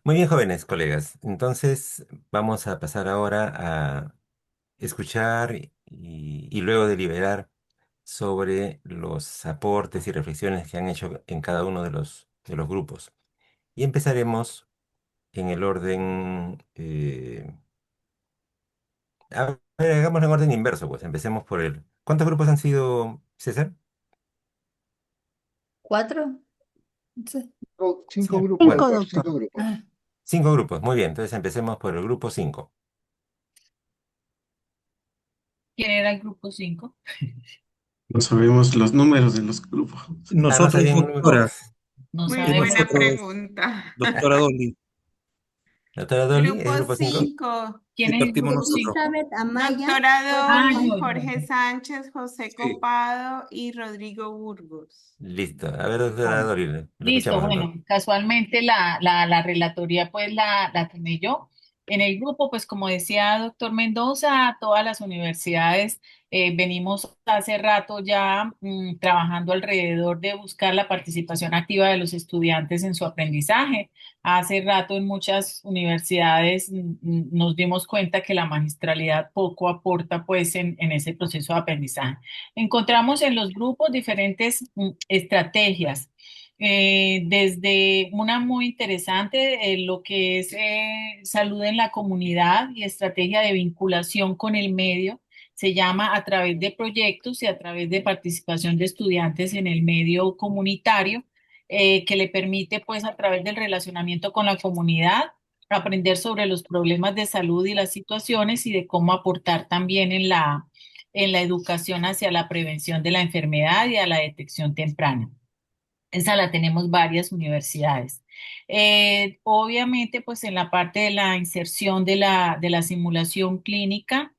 Muy bien, jóvenes colegas. Entonces vamos a pasar ahora a escuchar y luego deliberar sobre los aportes y reflexiones que han hecho en cada uno de los grupos. Y empezaremos en el orden, a ver, hagámoslo en orden inverso, pues empecemos por el... ¿Cuántos grupos han sido, César? ¿Cuatro? Sí. Sí, Cinco grupos, bueno, Cinco, doctor, doctor. cinco grupos. Ah, 5 grupos. Muy bien, entonces empecemos por el grupo 5. ¿Quién era el grupo 5? No sabemos los números de los grupos. Ah, no Nosotros, sabían el número. doctora, No Muy es sabemos. buena nosotros, pregunta. doctora Dolly, Doctora Dolly, ¿es el Grupo grupo 5? 5. ¿Quién y es el partimos grupo nosotros. 5? Elizabeth Amaya. Doctora Ah, Dolly, yo. Jorge Sánchez, José Sí. Copado y Rodrigo Burgos. Listo. A ver, doctora Bueno, Dolly, lo listo, escuchamos bueno, entonces. casualmente la relatoría pues la tomé yo. En el grupo, pues como decía doctor Mendoza, todas las universidades venimos hace rato ya trabajando alrededor de buscar la participación activa de los estudiantes en su aprendizaje. Hace rato en muchas universidades nos dimos cuenta que la magistralidad poco aporta pues en ese proceso de aprendizaje. Encontramos en los grupos diferentes estrategias, desde una muy interesante, lo que es salud en la comunidad y estrategia de vinculación con el medio. Se llama a través de proyectos y a través de participación de estudiantes en el medio comunitario, que le permite pues a través del relacionamiento con la comunidad aprender sobre los problemas de salud y las situaciones y de cómo aportar también en la educación hacia la prevención de la enfermedad y a la detección temprana. Esa la tenemos varias universidades. Obviamente, pues en la parte de la inserción de la simulación clínica,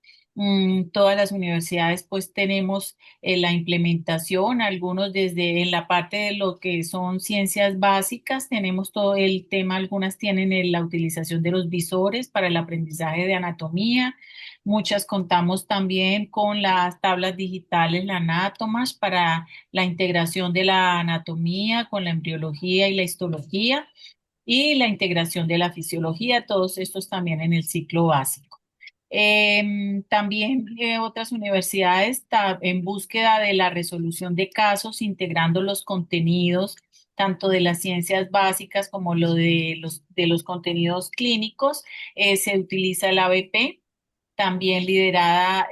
todas las universidades pues tenemos la implementación, algunos desde en la parte de lo que son ciencias básicas, tenemos todo el tema, algunas tienen la utilización de los visores para el aprendizaje de anatomía. Muchas contamos también con las tablas digitales, la Anatomash, para la integración de la anatomía con la embriología y la histología y la integración de la fisiología, todos estos también en el ciclo básico. También otras universidades en búsqueda de la resolución de casos, integrando los contenidos tanto de las ciencias básicas como lo de los contenidos clínicos. Se utiliza el ABP, también liderada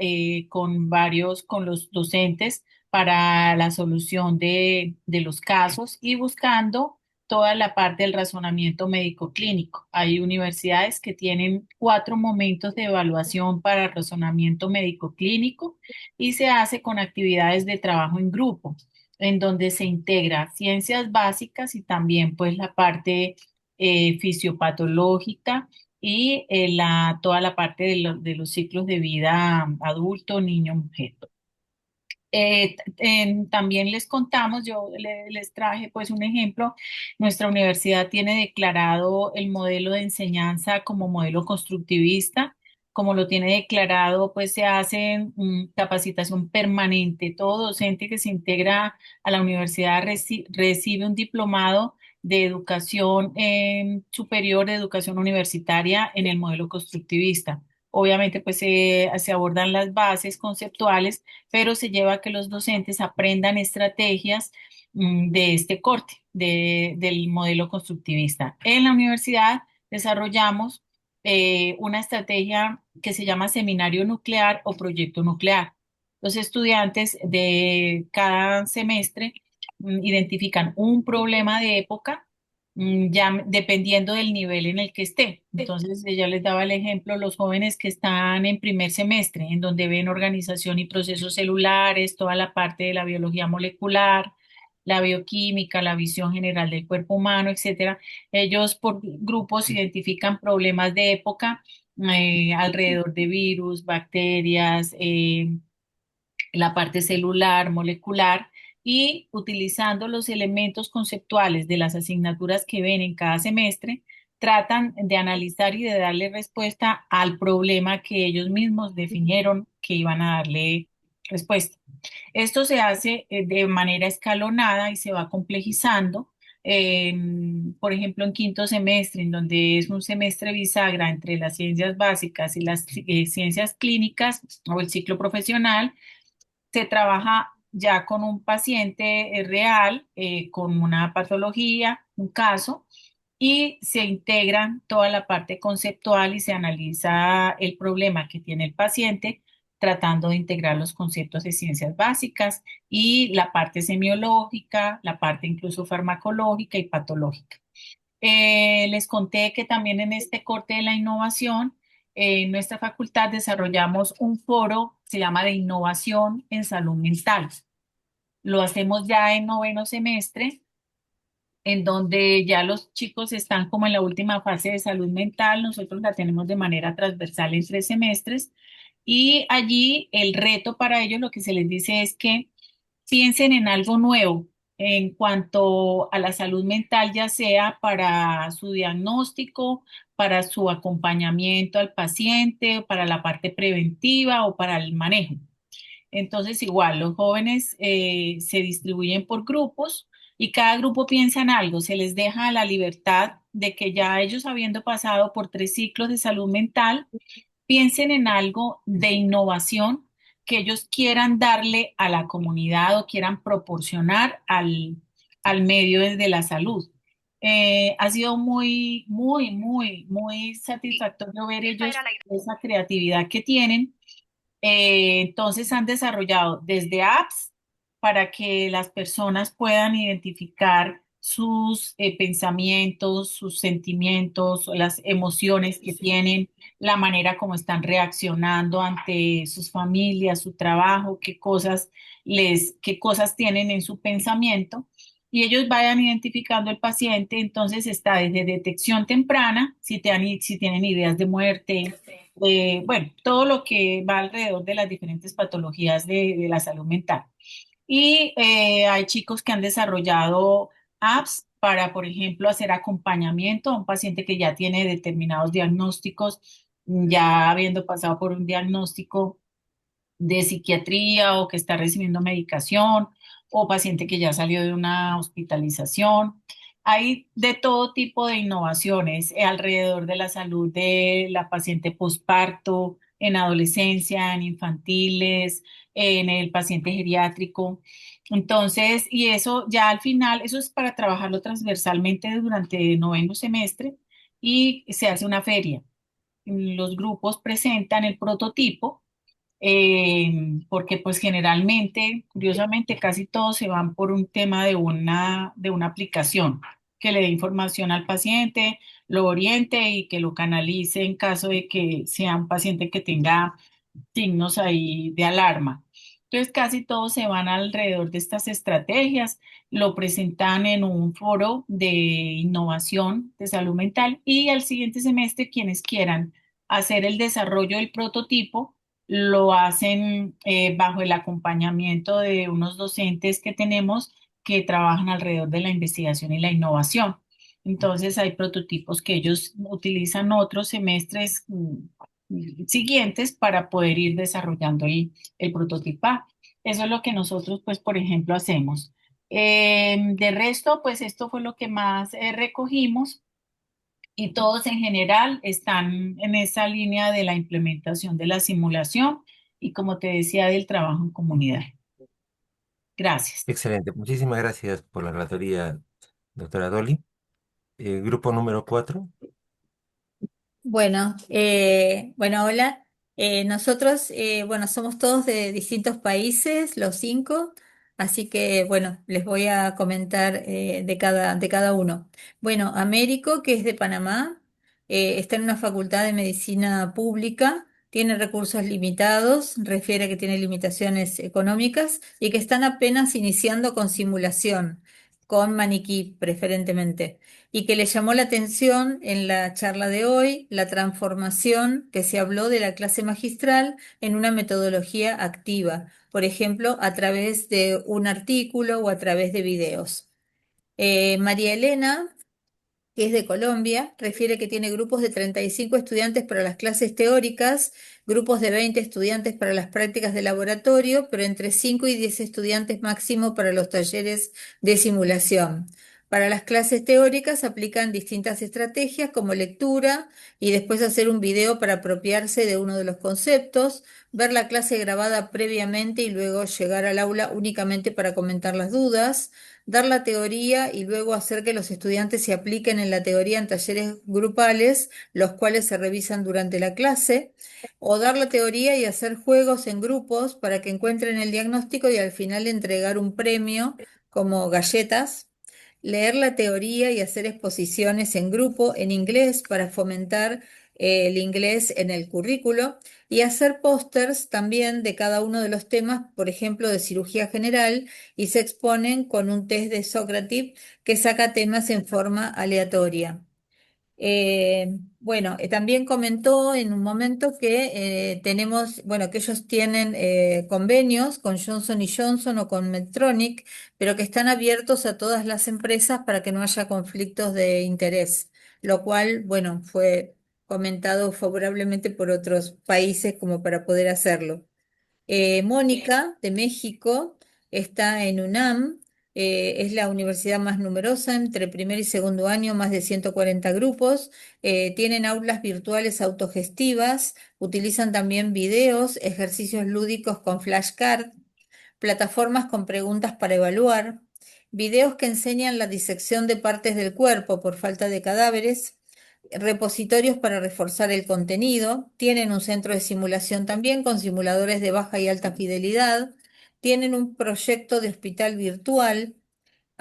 con los docentes para la solución de los casos y buscando toda la parte del razonamiento médico clínico. Hay universidades que tienen 4 momentos de evaluación para razonamiento médico clínico y se hace con actividades de trabajo en grupo, en donde se integra ciencias básicas y también pues la parte fisiopatológica y toda la parte de los ciclos de vida adulto, niño, mujer. También les contamos, yo les traje pues un ejemplo, nuestra universidad tiene declarado el modelo de enseñanza como modelo constructivista. Como lo tiene declarado, pues se hace capacitación permanente. Todo docente que se integra a la universidad recibe un diplomado de educación superior, de educación universitaria en el modelo constructivista. Obviamente, pues se abordan las bases conceptuales, pero se lleva a que los docentes aprendan estrategias de este corte, del modelo constructivista. En la universidad desarrollamos una estrategia que se llama seminario nuclear o proyecto nuclear. Los estudiantes de cada semestre identifican un problema de época, ya dependiendo del nivel en el que esté. Entonces, ella les daba el ejemplo, los jóvenes que están en primer semestre, en donde ven organización y procesos celulares, toda la parte de la biología molecular, la bioquímica, la visión general del cuerpo humano, etcétera. Ellos por grupos identifican problemas de época alrededor de virus, bacterias, la parte celular, molecular, y utilizando los elementos conceptuales de las asignaturas que ven en cada semestre, tratan de analizar y de darle respuesta al problema que ellos mismos definieron que iban a darle respuesta. Esto se hace de manera escalonada y se va complejizando por ejemplo, en quinto semestre, en donde es un semestre bisagra entre las ciencias básicas y las ciencias clínicas o el ciclo profesional, se trabaja ya con un paciente real, con una patología, un caso, y se integran toda la parte conceptual y se analiza el problema que tiene el paciente, tratando de integrar los conceptos de ciencias básicas y la parte semiológica, la parte incluso farmacológica y patológica. Les conté que también en este corte de la innovación, en nuestra facultad desarrollamos un foro, se llama de innovación en salud mental. Lo hacemos ya en noveno semestre, en donde ya los chicos están como en la última fase de salud mental. Nosotros la tenemos de manera transversal en 3 semestres. Y allí el reto para ellos, lo que se les dice es que piensen en algo nuevo en cuanto a la salud mental, ya sea para su diagnóstico, para su acompañamiento al paciente, para la parte preventiva o para el manejo. Entonces, igual, los jóvenes se distribuyen por grupos y cada grupo piensa en algo, se les deja la libertad de que ya ellos habiendo pasado por 3 ciclos de salud mental, piensen en algo de innovación que ellos quieran darle a la comunidad o quieran proporcionar al medio de la salud. Ha sido muy, muy, muy, muy satisfactorio ver ellos esa creatividad que tienen. Entonces han desarrollado desde apps para que las personas puedan identificar sus pensamientos, sus sentimientos, las emociones que tienen, la manera como están reaccionando ante sus familias, su trabajo, qué cosas tienen en su pensamiento. Y ellos vayan identificando el paciente, entonces está desde detección temprana, si tienen ideas de muerte, bueno, todo lo que va alrededor de las diferentes patologías de la salud mental. Y hay chicos que han desarrollado apps para, por ejemplo, hacer acompañamiento a un paciente que ya tiene determinados diagnósticos, ya habiendo pasado por un diagnóstico de psiquiatría o que está recibiendo medicación o paciente que ya salió de una hospitalización. Hay de todo tipo de innovaciones alrededor de la salud de la paciente posparto, en adolescencia, en infantiles, en el paciente geriátrico. Entonces, y eso ya al final, eso es para trabajarlo transversalmente durante noveno semestre y se hace una feria. Los grupos presentan el prototipo, porque pues generalmente, curiosamente, casi todos se van por un tema de una aplicación que le dé información al paciente, lo oriente y que lo canalice en caso de que sea un paciente que tenga signos ahí de alarma. Entonces, casi todos se van alrededor de estas estrategias, lo presentan en un foro de innovación de salud mental y al siguiente semestre quienes quieran hacer el desarrollo del prototipo lo hacen bajo el acompañamiento de unos docentes que tenemos que trabajan alrededor de la investigación y la innovación. Entonces, hay prototipos que ellos utilizan otros semestres siguientes para poder ir desarrollando el prototipo. Eso es lo que nosotros, pues, por ejemplo, hacemos. De resto, pues esto fue lo que más recogimos y todos en general están en esa línea de la implementación de la simulación y, como te decía, del trabajo en comunidad. Gracias. Excelente. Muchísimas gracias por la relatoría, doctora Dolly. Grupo número 4. Bueno, hola. Nosotros, bueno, somos todos de distintos países, los 5, así que, bueno, les voy a comentar de cada uno. Bueno, Américo, que es de Panamá, está en una facultad de medicina pública, tiene recursos limitados, refiere que tiene limitaciones económicas y que están apenas iniciando con simulación, con maniquí preferentemente y que le llamó la atención en la charla de hoy la transformación que se habló de la clase magistral en una metodología activa, por ejemplo, a través de un artículo o a través de videos. María Elena, que es de Colombia, refiere que tiene grupos de 35 estudiantes para las clases teóricas, grupos de 20 estudiantes para las prácticas de laboratorio, pero entre 5 y 10 estudiantes máximo para los talleres de simulación. Para las clases teóricas aplican distintas estrategias como lectura y después hacer un video para apropiarse de uno de los conceptos, ver la clase grabada previamente y luego llegar al aula únicamente para comentar las dudas, dar la teoría y luego hacer que los estudiantes se apliquen en la teoría en talleres grupales, los cuales se revisan durante la clase, o dar la teoría y hacer juegos en grupos para que encuentren el diagnóstico y al final entregar un premio como galletas, leer la teoría y hacer exposiciones en grupo en inglés para fomentar el inglés en el currículo y hacer pósters también de cada uno de los temas, por ejemplo, de cirugía general, y se exponen con un test de Socrative que saca temas en forma aleatoria. Bueno, también comentó en un momento que tenemos, bueno, que ellos tienen convenios con Johnson y Johnson o con Medtronic, pero que están abiertos a todas las empresas para que no haya conflictos de interés, lo cual, bueno, fue comentado favorablemente por otros países como para poder hacerlo. Mónica, de México, está en UNAM, es la universidad más numerosa, entre primer y segundo año, más de 140 grupos, tienen aulas virtuales autogestivas, utilizan también videos, ejercicios lúdicos con flashcards, plataformas con preguntas para evaluar, videos que enseñan la disección de partes del cuerpo por falta de cadáveres, repositorios para reforzar el contenido, tienen un centro de simulación también con simuladores de baja y alta fidelidad, tienen un proyecto de hospital virtual,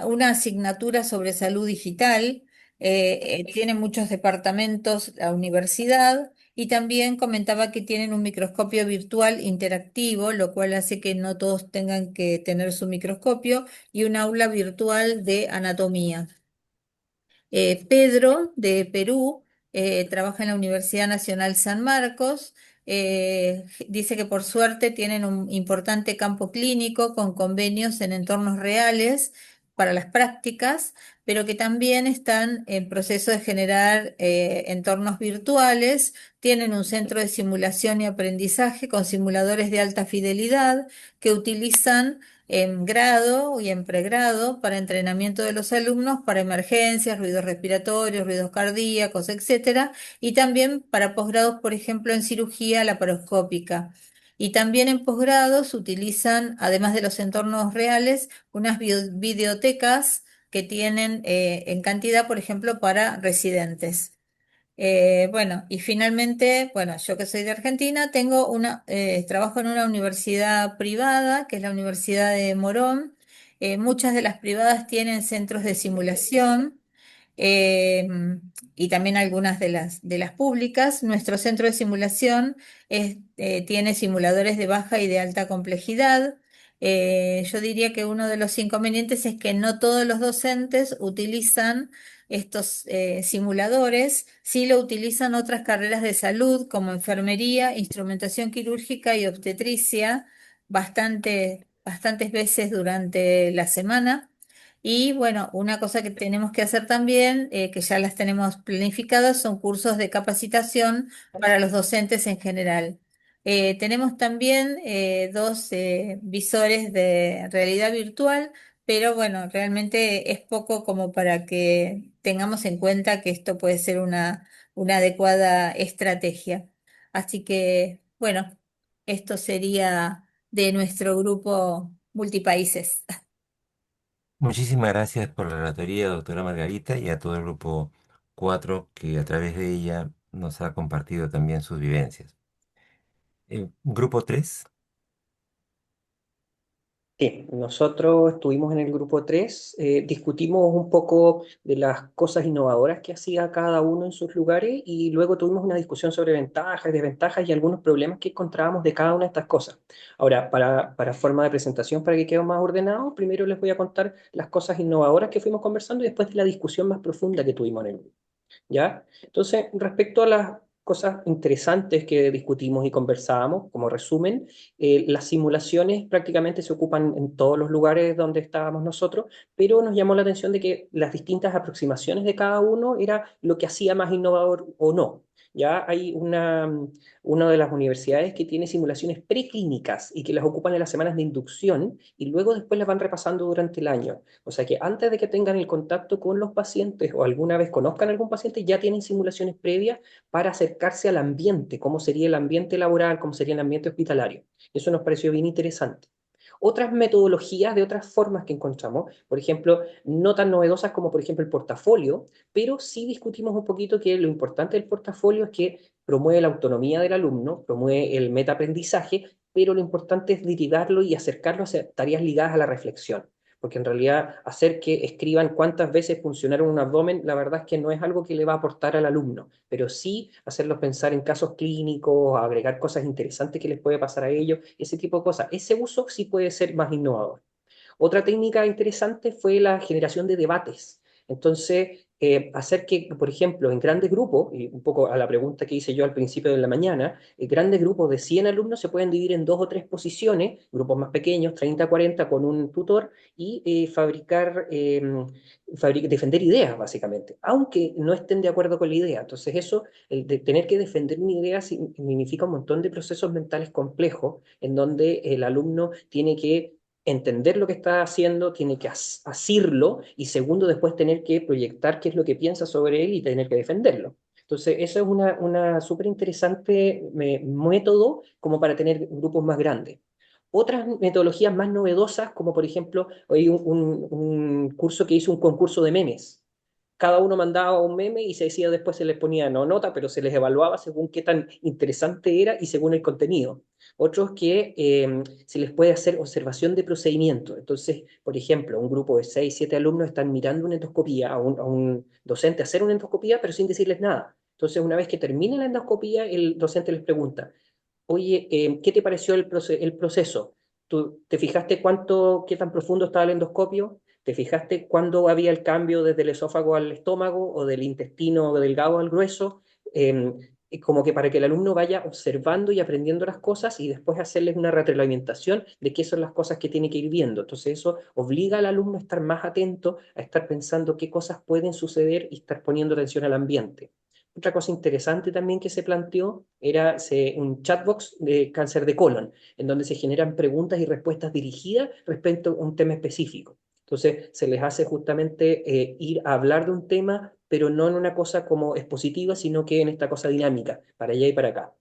una asignatura sobre salud digital, tiene muchos departamentos la universidad y también comentaba que tienen un microscopio virtual interactivo, lo cual hace que no todos tengan que tener su microscopio y un aula virtual de anatomía. Pedro, de Perú, trabaja en la Universidad Nacional San Marcos. Dice que por suerte tienen un importante campo clínico con convenios en entornos reales para las prácticas, pero que también están en proceso de generar entornos virtuales. Tienen un centro de simulación y aprendizaje con simuladores de alta fidelidad que utilizan en grado y en pregrado para entrenamiento de los alumnos para emergencias, ruidos respiratorios, ruidos cardíacos, etcétera, y también para posgrados, por ejemplo, en cirugía laparoscópica. Y también en posgrados utilizan, además de los entornos reales, unas videotecas que tienen en cantidad, por ejemplo, para residentes. Bueno, y finalmente, bueno, yo que soy de Argentina, trabajo en una universidad privada, que es la Universidad de Morón. Muchas de las privadas tienen centros de simulación eh, y también algunas de las públicas. Nuestro centro de simulación tiene simuladores de baja y de alta complejidad. Yo diría que uno de los inconvenientes es que no todos los docentes utilizan estos simuladores, sí lo utilizan otras carreras de salud como enfermería, instrumentación quirúrgica y obstetricia bastantes veces durante la semana. Y bueno, una cosa que tenemos que hacer también, que ya las tenemos planificadas, son cursos de capacitación para los docentes en general. Tenemos también dos visores de realidad virtual, pero bueno, realmente es poco como para que tengamos en cuenta que esto puede ser una adecuada estrategia. Así que, bueno, esto sería de nuestro grupo multipaíses. Muchísimas gracias por la relatoría, doctora Margarita, y a todo el grupo 4 que a través de ella nos ha compartido también sus vivencias. Grupo 3. Sí, nosotros estuvimos en el grupo 3, discutimos un poco de las cosas innovadoras que hacía cada uno en sus lugares y luego tuvimos una discusión sobre ventajas, desventajas y algunos problemas que encontrábamos de cada una de estas cosas. Ahora, para forma de presentación, para que quede más ordenado, primero les voy a contar las cosas innovadoras que fuimos conversando y después de la discusión más profunda que tuvimos en el grupo. ¿Ya? Entonces, respecto a las cosas interesantes que discutimos y conversábamos, como resumen, las simulaciones prácticamente se ocupan en todos los lugares donde estábamos nosotros, pero nos llamó la atención de que las distintas aproximaciones de cada uno era lo que hacía más innovador o no. Ya hay una de las universidades que tiene simulaciones preclínicas y que las ocupan en las semanas de inducción y luego después las van repasando durante el año. O sea que antes de que tengan el contacto con los pacientes o alguna vez conozcan a algún paciente, ya tienen simulaciones previas para acercarse al ambiente, cómo sería el ambiente laboral, cómo sería el ambiente hospitalario. Eso nos pareció bien interesante. Otras metodologías de otras formas que encontramos, por ejemplo, no tan novedosas como por ejemplo el portafolio, pero sí discutimos un poquito que lo importante del portafolio es que promueve la autonomía del alumno, promueve el metaaprendizaje, pero lo importante es derivarlo y acercarlo a tareas ligadas a la reflexión. Porque en realidad hacer que escriban cuántas veces funcionaron un abdomen, la verdad es que no es algo que le va a aportar al alumno, pero sí hacerlos pensar en casos clínicos, agregar cosas interesantes que les puede pasar a ellos, ese tipo de cosas. Ese uso sí puede ser más innovador. Otra técnica interesante fue la generación de debates. Entonces, hacer que, por ejemplo, en grandes grupos, y un poco a la pregunta que hice yo al principio de la mañana, grandes grupos de 100 alumnos se pueden dividir en dos o tres posiciones, grupos más pequeños, 30, 40, con un tutor, y defender ideas, básicamente, aunque no estén de acuerdo con la idea. Entonces, eso, el de tener que defender una idea significa un montón de procesos mentales complejos, en donde el alumno tiene que entender lo que está haciendo, tiene que asirlo y segundo, después tener que proyectar qué es lo que piensa sobre él y tener que defenderlo. Entonces, eso es una súper interesante método como para tener grupos más grandes. Otras metodologías más novedosas, como por ejemplo, hay un curso que hizo un concurso de memes. Cada uno mandaba un meme y se decía después se les ponía no nota, pero se les evaluaba según qué tan interesante era y según el contenido. Otros que se les puede hacer observación de procedimiento. Entonces, por ejemplo, un grupo de 6 7 alumnos están mirando una endoscopía a un docente hacer una endoscopía, pero sin decirles nada. Entonces, una vez que termina la endoscopía, el docente les pregunta, oye, ¿qué te pareció el proceso? ¿Tú te fijaste qué tan profundo estaba el endoscopio? ¿Te fijaste cuándo había el cambio desde el esófago al estómago o del intestino delgado al grueso? Como que para que el alumno vaya observando y aprendiendo las cosas y después hacerles una retroalimentación de qué son las cosas que tiene que ir viendo. Entonces eso obliga al alumno a estar más atento, a estar pensando qué cosas pueden suceder y estar poniendo atención al ambiente. Otra cosa interesante también que se planteó era un chatbox de cáncer de colon, en donde se generan preguntas y respuestas dirigidas respecto a un tema específico. Entonces, se les hace justamente ir a hablar de un tema, pero no en una cosa como expositiva, sino que en esta cosa dinámica, para allá y para acá.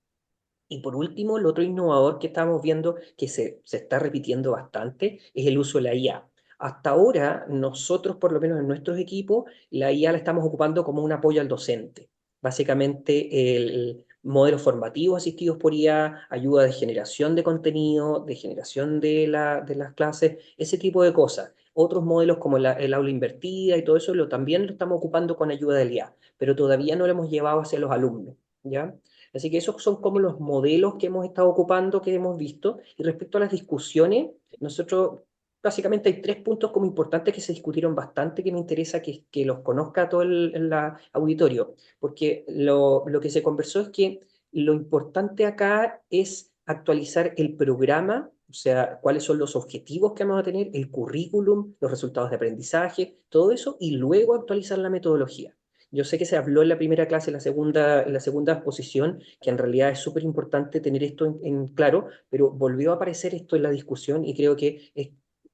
Y por último, lo otro innovador que estamos viendo que se está repitiendo bastante es el uso de la IA. Hasta ahora, nosotros, por lo menos en nuestros equipos, la IA la estamos ocupando como un apoyo al docente. Básicamente, el modelos formativos asistidos por IA, ayuda de generación de contenido, de generación de las clases, ese tipo de cosas. Otros modelos como el aula invertida y todo eso también lo estamos ocupando con ayuda del IA, pero todavía no lo hemos llevado hacia los alumnos, ¿ya? Así que esos son como los modelos que hemos estado ocupando, que hemos visto. Y respecto a las discusiones, nosotros básicamente hay tres puntos como importantes que se discutieron bastante, que me interesa que los conozca todo el auditorio, porque lo que se conversó es que lo importante acá es actualizar el programa, o sea, cuáles son los objetivos que vamos a tener, el currículum, los resultados de aprendizaje, todo eso, y luego actualizar la metodología. Yo sé que se habló en la primera clase, en la segunda exposición, que en realidad es súper importante tener esto en claro, pero volvió a aparecer esto en la discusión y creo que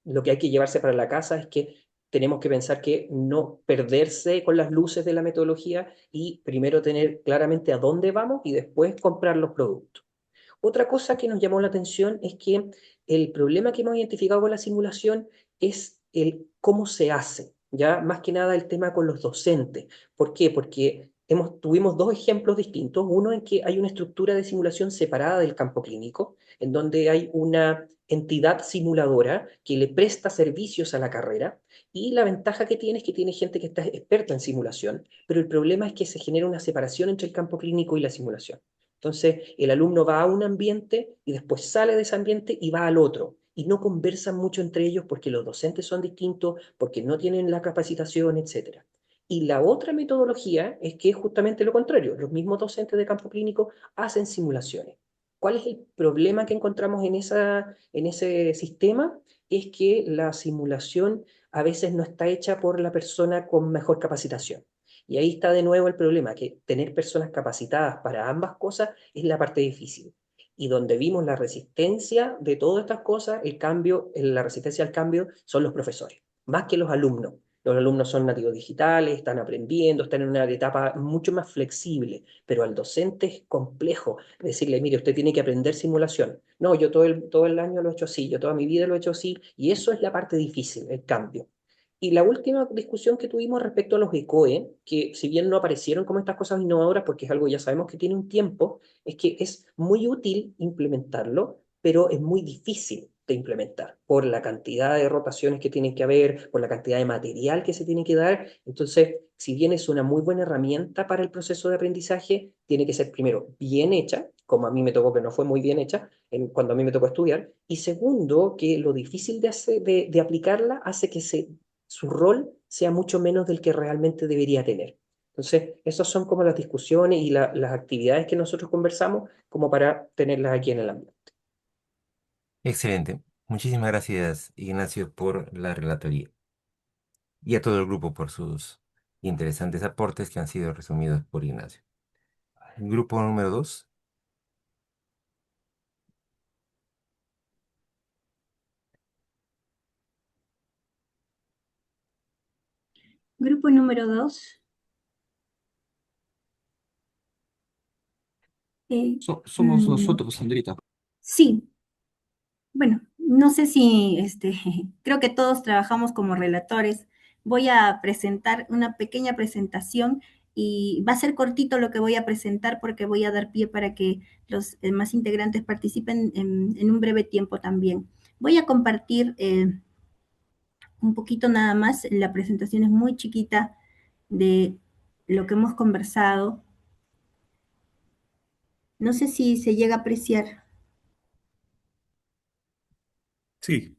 lo que hay que llevarse para la casa es que tenemos que pensar que no perderse con las luces de la metodología y primero tener claramente a dónde vamos y después comprar los productos. Otra cosa que nos llamó la atención es que el problema que hemos identificado con la simulación es el cómo se hace, ya más que nada el tema con los docentes. ¿Por qué? Porque tuvimos dos ejemplos distintos. Uno en que hay una estructura de simulación separada del campo clínico, en donde hay una entidad simuladora que le presta servicios a la carrera y la ventaja que tiene es que tiene gente que está experta en simulación, pero el problema es que se genera una separación entre el campo clínico y la simulación. Entonces, el alumno va a un ambiente y después sale de ese ambiente y va al otro. Y no conversan mucho entre ellos porque los docentes son distintos, porque no tienen la capacitación, etcétera. Y la otra metodología es que es justamente lo contrario. Los mismos docentes de campo clínico hacen simulaciones. ¿Cuál es el problema que encontramos en ese sistema? Es que la simulación a veces no está hecha por la persona con mejor capacitación. Y ahí está de nuevo el problema, que tener personas capacitadas para ambas cosas es la parte difícil. Y donde vimos la resistencia de todas estas cosas, el cambio, la resistencia al cambio son los profesores, más que los alumnos. Los alumnos son nativos digitales, están aprendiendo, están en una etapa mucho más flexible, pero al docente es complejo decirle, mire, usted tiene que aprender simulación. No, yo todo el año lo he hecho así, yo toda mi vida lo he hecho así, y eso es la parte difícil, el cambio. Y la última discusión que tuvimos respecto a los ECOE, que si bien no aparecieron como estas cosas innovadoras, porque es algo ya sabemos que tiene un tiempo, es que es muy útil implementarlo, pero es muy difícil de implementar por la cantidad de rotaciones que tienen que haber, por la cantidad de material que se tiene que dar. Entonces, si bien es una muy buena herramienta para el proceso de aprendizaje, tiene que ser primero bien hecha, como a mí me tocó que no fue muy bien hecha cuando a mí me tocó estudiar, y segundo, que lo difícil de aplicarla hace que su rol sea mucho menos del que realmente debería tener. Entonces, esas son como las discusiones y las actividades que nosotros conversamos como para tenerlas aquí en el ámbito. Excelente. Muchísimas gracias, Ignacio, por la relatoría y a todo el grupo por sus interesantes aportes que han sido resumidos por Ignacio. Grupo número 2. Grupo número 2. Somos nosotros, Sandrita. Sí, bueno, no sé si, creo que todos trabajamos como relatores. Voy a presentar una pequeña presentación y va a ser cortito lo que voy a presentar porque voy a dar pie para que los más integrantes participen en un breve tiempo también. Voy a compartir un poquito nada más, la presentación es muy chiquita de lo que hemos conversado. No sé si se llega a apreciar. Sí.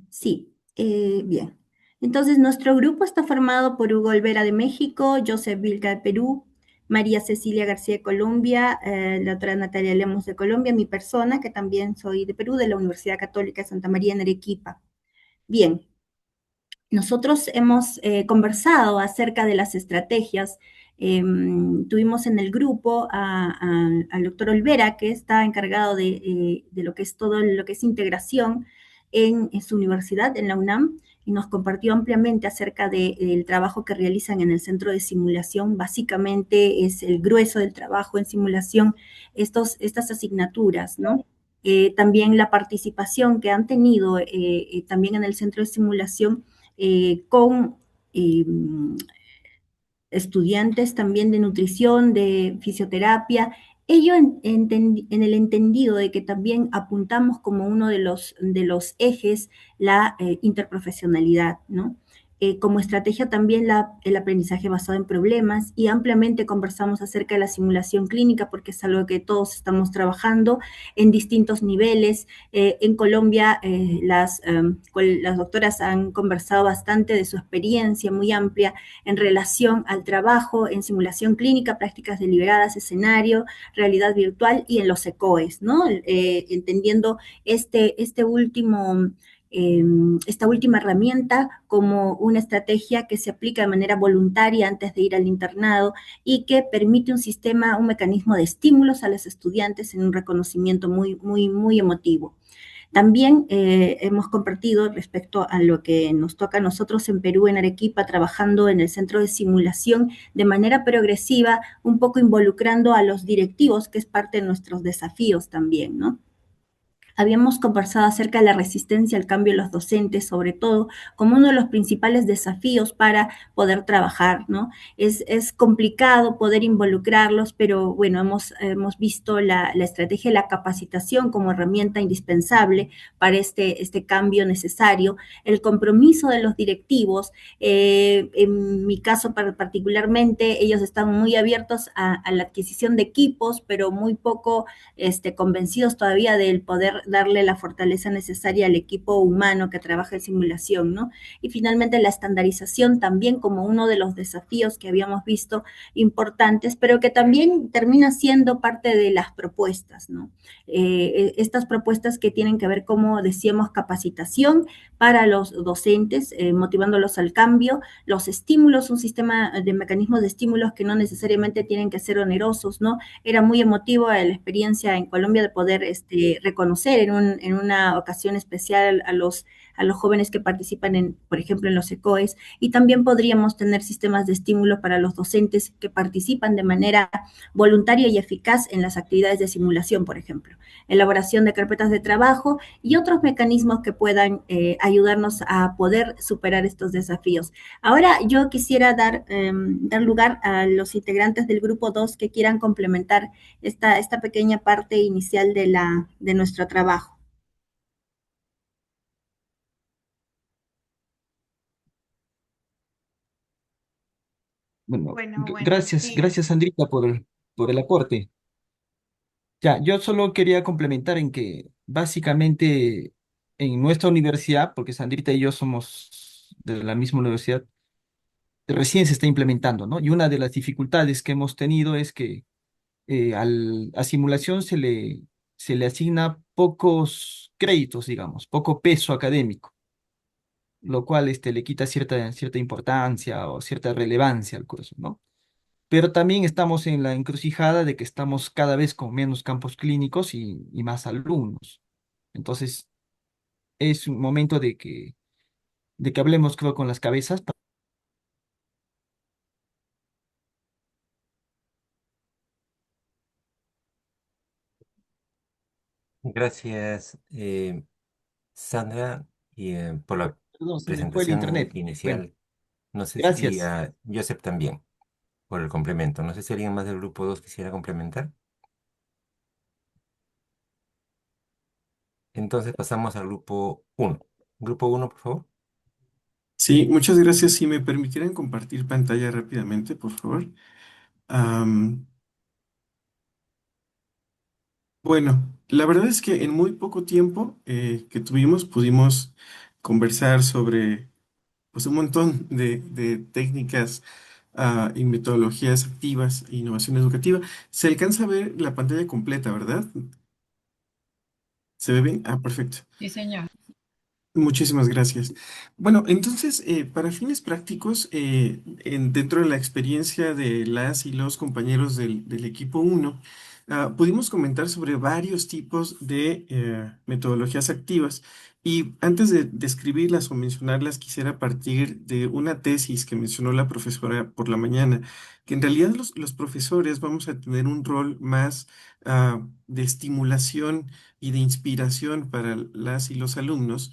Sí, bien. Entonces, nuestro grupo está formado por Hugo Olvera de México, Joseph Vilca de Perú, María Cecilia García de Colombia, la otra Natalia Lemos de Colombia, mi persona, que también soy de Perú, de la Universidad Católica de Santa María en Arequipa. Bien, nosotros hemos conversado acerca de las estrategias. Tuvimos en el grupo al doctor Olvera, que está encargado de lo que es todo lo que es integración en su universidad, en la UNAM, y nos compartió ampliamente acerca del trabajo que realizan en el centro de simulación. Básicamente es el grueso del trabajo en simulación, estas asignaturas, ¿no? También la participación que han tenido también en el centro de simulación con estudiantes también de nutrición, de fisioterapia, ello en el entendido de que también apuntamos como uno de los ejes la interprofesionalidad, ¿no? Como estrategia también el aprendizaje basado en problemas y ampliamente conversamos acerca de la simulación clínica porque es algo que todos estamos trabajando en distintos niveles. En Colombia las doctoras han conversado bastante de su experiencia muy amplia en relación al trabajo en simulación clínica, prácticas deliberadas, escenario, realidad virtual y en los ECOES, ¿no? Entendiendo esta última herramienta como una estrategia que se aplica de manera voluntaria antes de ir al internado y que permite un sistema, un mecanismo de estímulos a los estudiantes en un reconocimiento muy emotivo. También hemos compartido respecto a lo que nos toca a nosotros en Perú, en Arequipa, trabajando en el centro de simulación de manera progresiva, un poco involucrando a los directivos, que es parte de nuestros desafíos también, ¿no? Habíamos conversado acerca de la resistencia al cambio de los docentes, sobre todo como uno de los principales desafíos para poder trabajar, ¿no? Es complicado poder involucrarlos, pero bueno, hemos visto la estrategia de la capacitación como herramienta indispensable para este cambio necesario, el compromiso de los directivos, en mi caso particularmente, ellos están muy abiertos a la adquisición de equipos, pero muy poco convencidos todavía del poder darle la fortaleza necesaria al equipo humano que trabaja en simulación, ¿no? Y finalmente la estandarización también como uno de los desafíos que habíamos visto importantes, pero que también termina siendo parte de las propuestas, ¿no? Estas propuestas que tienen que ver, como decíamos, capacitación para los docentes, motivándolos al cambio, los estímulos, un sistema de mecanismos de estímulos que no necesariamente tienen que ser onerosos, ¿no? Era muy emotivo la experiencia en Colombia de poder reconocer en una ocasión especial a los jóvenes que participan en, por ejemplo, en los ECOES, y también podríamos tener sistemas de estímulo para los docentes que participan de manera voluntaria y eficaz en las actividades de simulación, por ejemplo, elaboración de carpetas de trabajo y otros mecanismos que puedan ayudarnos a poder superar estos desafíos. Ahora yo quisiera dar lugar a los integrantes del grupo 2 que quieran complementar esta pequeña parte inicial de nuestro trabajo. Bueno, Bueno, buenos gracias, días. gracias Sandrita por el aporte. Ya, yo solo quería complementar en que básicamente en nuestra universidad, porque Sandrita y yo somos de la misma universidad, recién se está implementando, ¿no? Y una de las dificultades que hemos tenido es que a simulación se le asigna pocos créditos, digamos, poco peso académico, lo cual le quita cierta importancia o cierta relevancia al curso, ¿no? Pero también estamos en la encrucijada de que estamos cada vez con menos campos clínicos y más alumnos. Entonces, es un momento de que hablemos, creo, con las cabezas. Gracias, Sandra, y, por la Perdón, se me fue el presentación internet. Bueno, inicial. No sé si, y gracias. a Joseph también, por el complemento. No sé si alguien más del grupo 2 quisiera complementar. Entonces pasamos al grupo uno. Grupo uno, por favor. Sí, muchas gracias. Si me permitieran compartir pantalla rápidamente, por favor. Am, bueno, la verdad es que en muy poco tiempo que tuvimos pudimos conversar sobre pues, un montón de técnicas y metodologías activas e innovación educativa. Se alcanza a ver la pantalla completa, ¿verdad? ¿Se ve bien? Ah, perfecto. Sí, señor. Muchísimas gracias. Bueno, entonces, para fines prácticos, dentro de la experiencia de las y los compañeros del equipo uno, pudimos comentar sobre varios tipos de metodologías activas. Y antes de describirlas o mencionarlas, quisiera partir de una tesis que mencionó la profesora por la mañana, que en realidad los profesores vamos a tener un rol más de estimulación y de inspiración para las y los alumnos,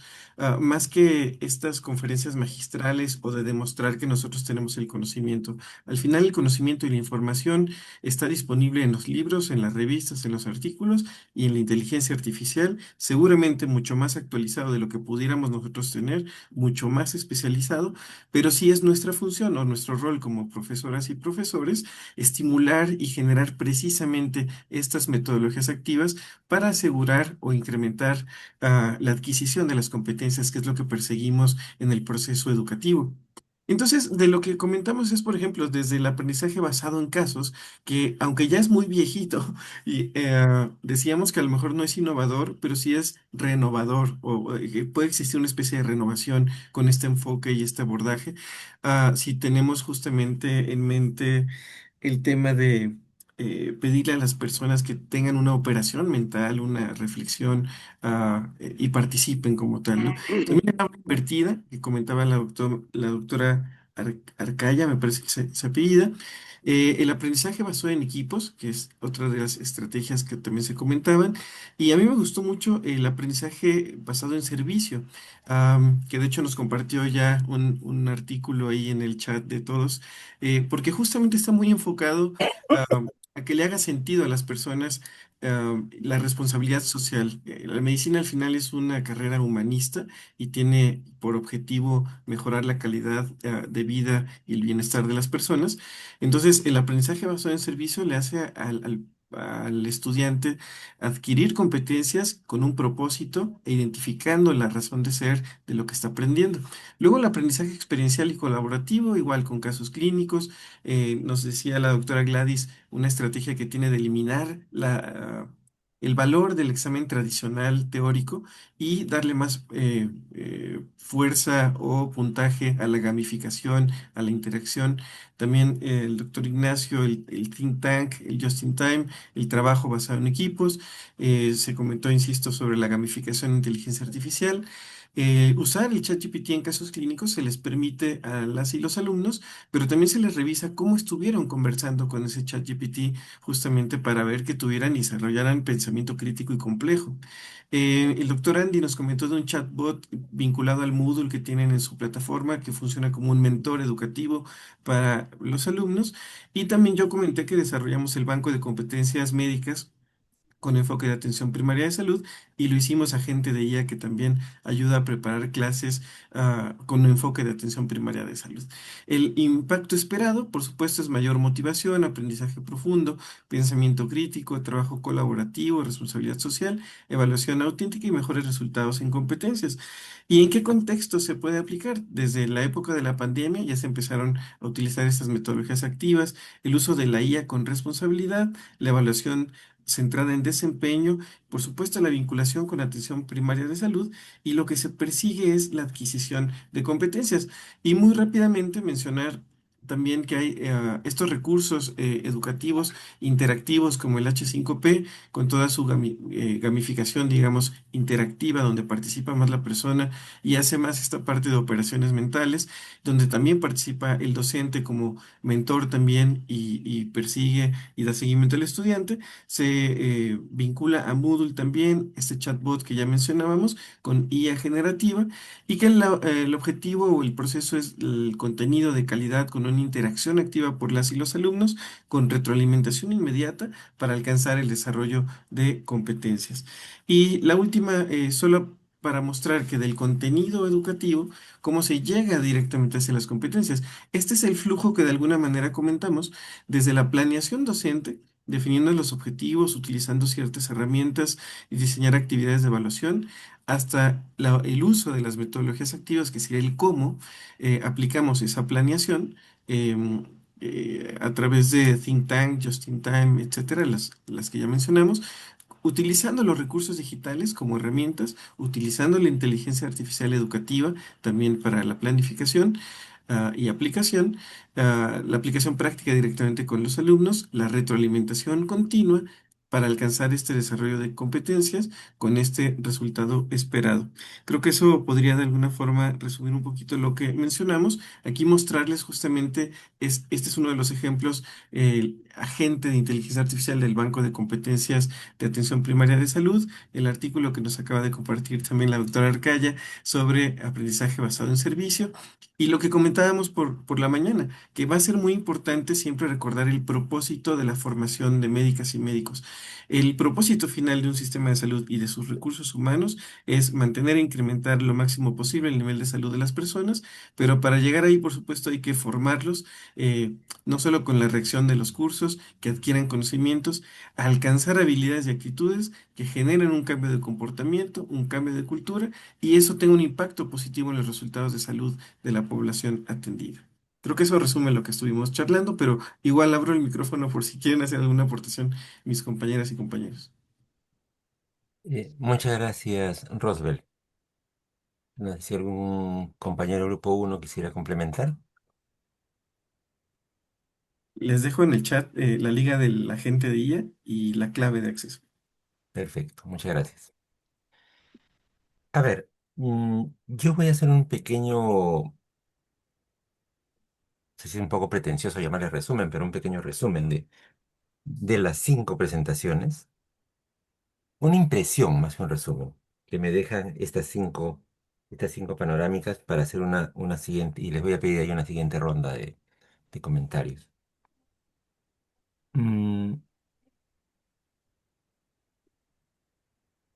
más que estas conferencias magistrales o de demostrar que nosotros tenemos el conocimiento. Al final, el conocimiento y la información está disponible en los libros, en las revistas, en los artículos y en la inteligencia artificial, seguramente mucho más actualizado de lo que pudiéramos nosotros tener, mucho más especializado, pero sí es nuestra función o nuestro rol como profesoras y profesores estimular y generar precisamente estas metodologías activas para asegurar o incrementar la adquisición de las competencias, que es lo que perseguimos en el proceso educativo. Entonces, de lo que comentamos es, por ejemplo, desde el aprendizaje basado en casos, que aunque ya es muy viejito, y decíamos que a lo mejor no es innovador, pero sí es renovador, o que puede existir una especie de renovación con este enfoque y este abordaje, si tenemos justamente en mente el tema de pedirle a las personas que tengan una operación mental, una reflexión, y participen como tal, ¿no? También la aula invertida, que comentaba la doctora Arcaya, me parece que se apellida. El aprendizaje basado en equipos, que es otra de las estrategias que también se comentaban. Y a mí me gustó mucho el aprendizaje basado en servicio, que de hecho nos compartió ya un artículo ahí en el chat de todos, porque justamente está muy enfocado a que le haga sentido a las personas la responsabilidad social. La medicina al final es una carrera humanista y tiene por objetivo mejorar la calidad de vida y el bienestar de las personas. Entonces, el aprendizaje basado en servicio le hace al estudiante adquirir competencias con un propósito e identificando la razón de ser de lo que está aprendiendo. Luego el aprendizaje experiencial y colaborativo, igual con casos clínicos. Nos decía la doctora Gladys una estrategia que tiene de eliminar el valor del examen tradicional teórico y darle más fuerza o puntaje a la gamificación, a la interacción. También el doctor Ignacio, el think tank, el just in time, el trabajo basado en equipos. Se comentó, insisto, sobre la gamificación de inteligencia artificial. Usar el ChatGPT en casos clínicos se les permite a las y los alumnos, pero también se les revisa cómo estuvieron conversando con ese ChatGPT justamente para ver que tuvieran y desarrollaran pensamiento crítico y complejo. El doctor Andy nos comentó de un chatbot vinculado al Moodle que tienen en su plataforma que funciona como un mentor educativo para los alumnos. Y también yo comenté que desarrollamos el banco de competencias médicas con enfoque de atención primaria de salud y lo hicimos a gente de IA que también ayuda a preparar clases con un enfoque de atención primaria de salud. El impacto esperado, por supuesto, es mayor motivación, aprendizaje profundo, pensamiento crítico, trabajo colaborativo, responsabilidad social, evaluación auténtica y mejores resultados en competencias. ¿Y en qué contexto se puede aplicar? Desde la época de la pandemia ya se empezaron a utilizar estas metodologías activas, el uso de la IA con responsabilidad, la evaluación centrada en desempeño, por supuesto la vinculación con atención primaria de salud y lo que se persigue es la adquisición de competencias. Y muy rápidamente mencionar también que hay estos recursos educativos interactivos como el H5P con toda su gamificación, digamos, interactiva, donde participa más la persona y hace más esta parte de operaciones mentales, donde también participa el docente como mentor también y persigue y da seguimiento al estudiante. Se vincula a Moodle también, este chatbot que ya mencionábamos, con IA generativa, y que el objetivo o el proceso es el contenido de calidad con una interacción activa por las y los alumnos, con retroalimentación inmediata para alcanzar el desarrollo de competencias. Y la última, solo para mostrar que del contenido educativo, cómo se llega directamente hacia las competencias. Este es el flujo que de alguna manera comentamos desde la planeación docente, definiendo los objetivos, utilizando ciertas herramientas y diseñar actividades de evaluación, hasta el uso de las metodologías activas, que sería el cómo aplicamos esa planeación a través de Think Tank, Just in Time, etcétera, las que ya mencionamos, utilizando los recursos digitales como herramientas, utilizando la inteligencia artificial educativa también para la planificación y aplicación, la aplicación práctica directamente con los alumnos, la retroalimentación continua para alcanzar este desarrollo de competencias con este resultado esperado. Creo que eso podría de alguna forma resumir un poquito lo que mencionamos. Aquí mostrarles justamente, este es uno de los ejemplos, el agente de inteligencia artificial del Banco de Competencias de Atención Primaria de Salud, el artículo que nos acaba de compartir también la doctora Arcaya sobre aprendizaje basado en servicio. Y lo que comentábamos por la mañana, que va a ser muy importante siempre recordar el propósito de la formación de médicas y médicos. El propósito final de un sistema de salud y de sus recursos humanos es mantener e incrementar lo máximo posible el nivel de salud de las personas, pero para llegar ahí, por supuesto, hay que formarlos, no solo con la reacción de los cursos, que adquieran conocimientos, a alcanzar habilidades y actitudes que generen un cambio de comportamiento, un cambio de cultura, y eso tenga un impacto positivo en los resultados de salud de la población atendida. Creo que eso resume lo que estuvimos charlando, pero igual abro el micrófono por si quieren hacer alguna aportación mis compañeras y compañeros. Muchas gracias, Rosbel. No sé si algún compañero del grupo uno quisiera complementar. Les dejo en el chat la liga del agente de IA y la clave de acceso. Perfecto, muchas gracias. A ver, yo voy a hacer un pequeño, no sé si es un poco pretencioso llamarle resumen, pero un pequeño resumen de las 5 presentaciones. Una impresión más que un resumen, que me dejan estas cinco panorámicas para hacer una siguiente, y les voy a pedir ahí una siguiente ronda de comentarios. Mm,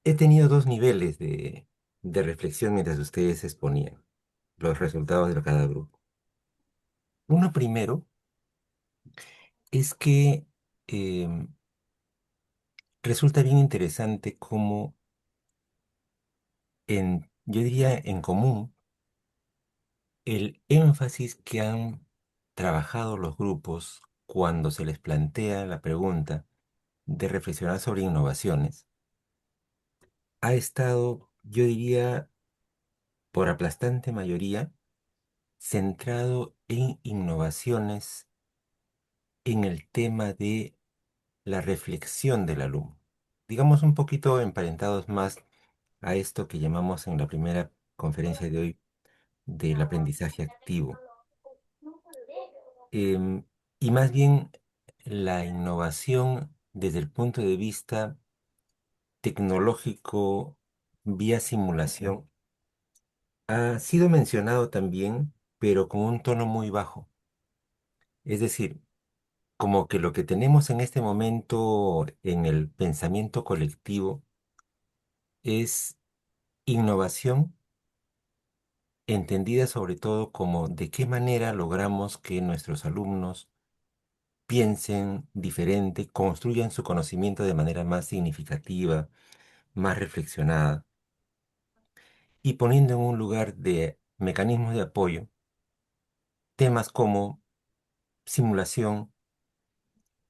He tenido dos niveles de reflexión mientras ustedes exponían los resultados de cada grupo. Uno primero es que em, resulta bien interesante cómo yo diría en común, el énfasis que han trabajado los grupos cuando se les plantea la pregunta de reflexionar sobre innovaciones ha estado, yo diría, por aplastante mayoría, centrado en innovaciones en el tema de la reflexión del alumno. Digamos un poquito emparentados más a esto que llamamos en la primera conferencia de hoy del aprendizaje activo. Em, y más bien la innovación desde el punto de vista tecnológico vía simulación ha sido mencionado también, pero con un tono muy bajo. Es decir, como que lo que tenemos en este momento en el pensamiento colectivo es innovación entendida sobre todo como de qué manera logramos que nuestros alumnos piensen diferente, construyan su conocimiento de manera más significativa, más reflexionada, y poniendo en un lugar de mecanismos de apoyo temas como simulación,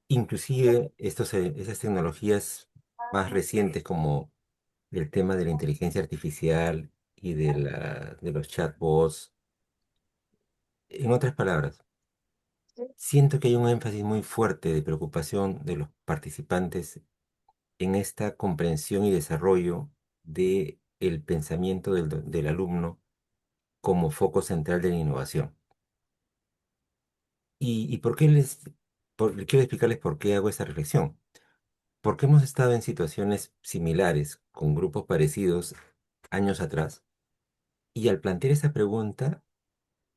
inclusive esas tecnologías más recientes como el tema de la inteligencia artificial y de los chatbots. En otras palabras, siento que hay un énfasis muy fuerte de preocupación de los participantes en esta comprensión y desarrollo de el pensamiento del alumno como foco central de la innovación. ¿Y por qué quiero explicarles por qué hago esta reflexión? Porque hemos estado en situaciones similares con grupos parecidos años atrás y al plantear esta pregunta,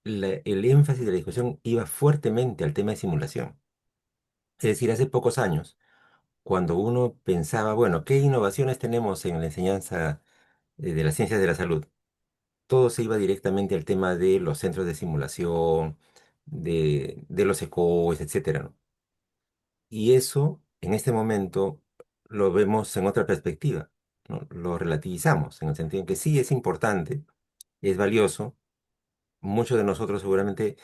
el énfasis de la discusión iba fuertemente al tema de simulación. Es decir, hace pocos años, cuando uno pensaba, bueno, ¿qué innovaciones tenemos en la enseñanza de las ciencias de la salud? Todo se iba directamente al tema de los centros de simulación, de los ECOs, etcétera, ¿no? Y eso, en este momento, lo vemos en otra perspectiva, ¿no? Lo relativizamos, en el sentido en que sí es importante, es valioso. Muchos de nosotros seguramente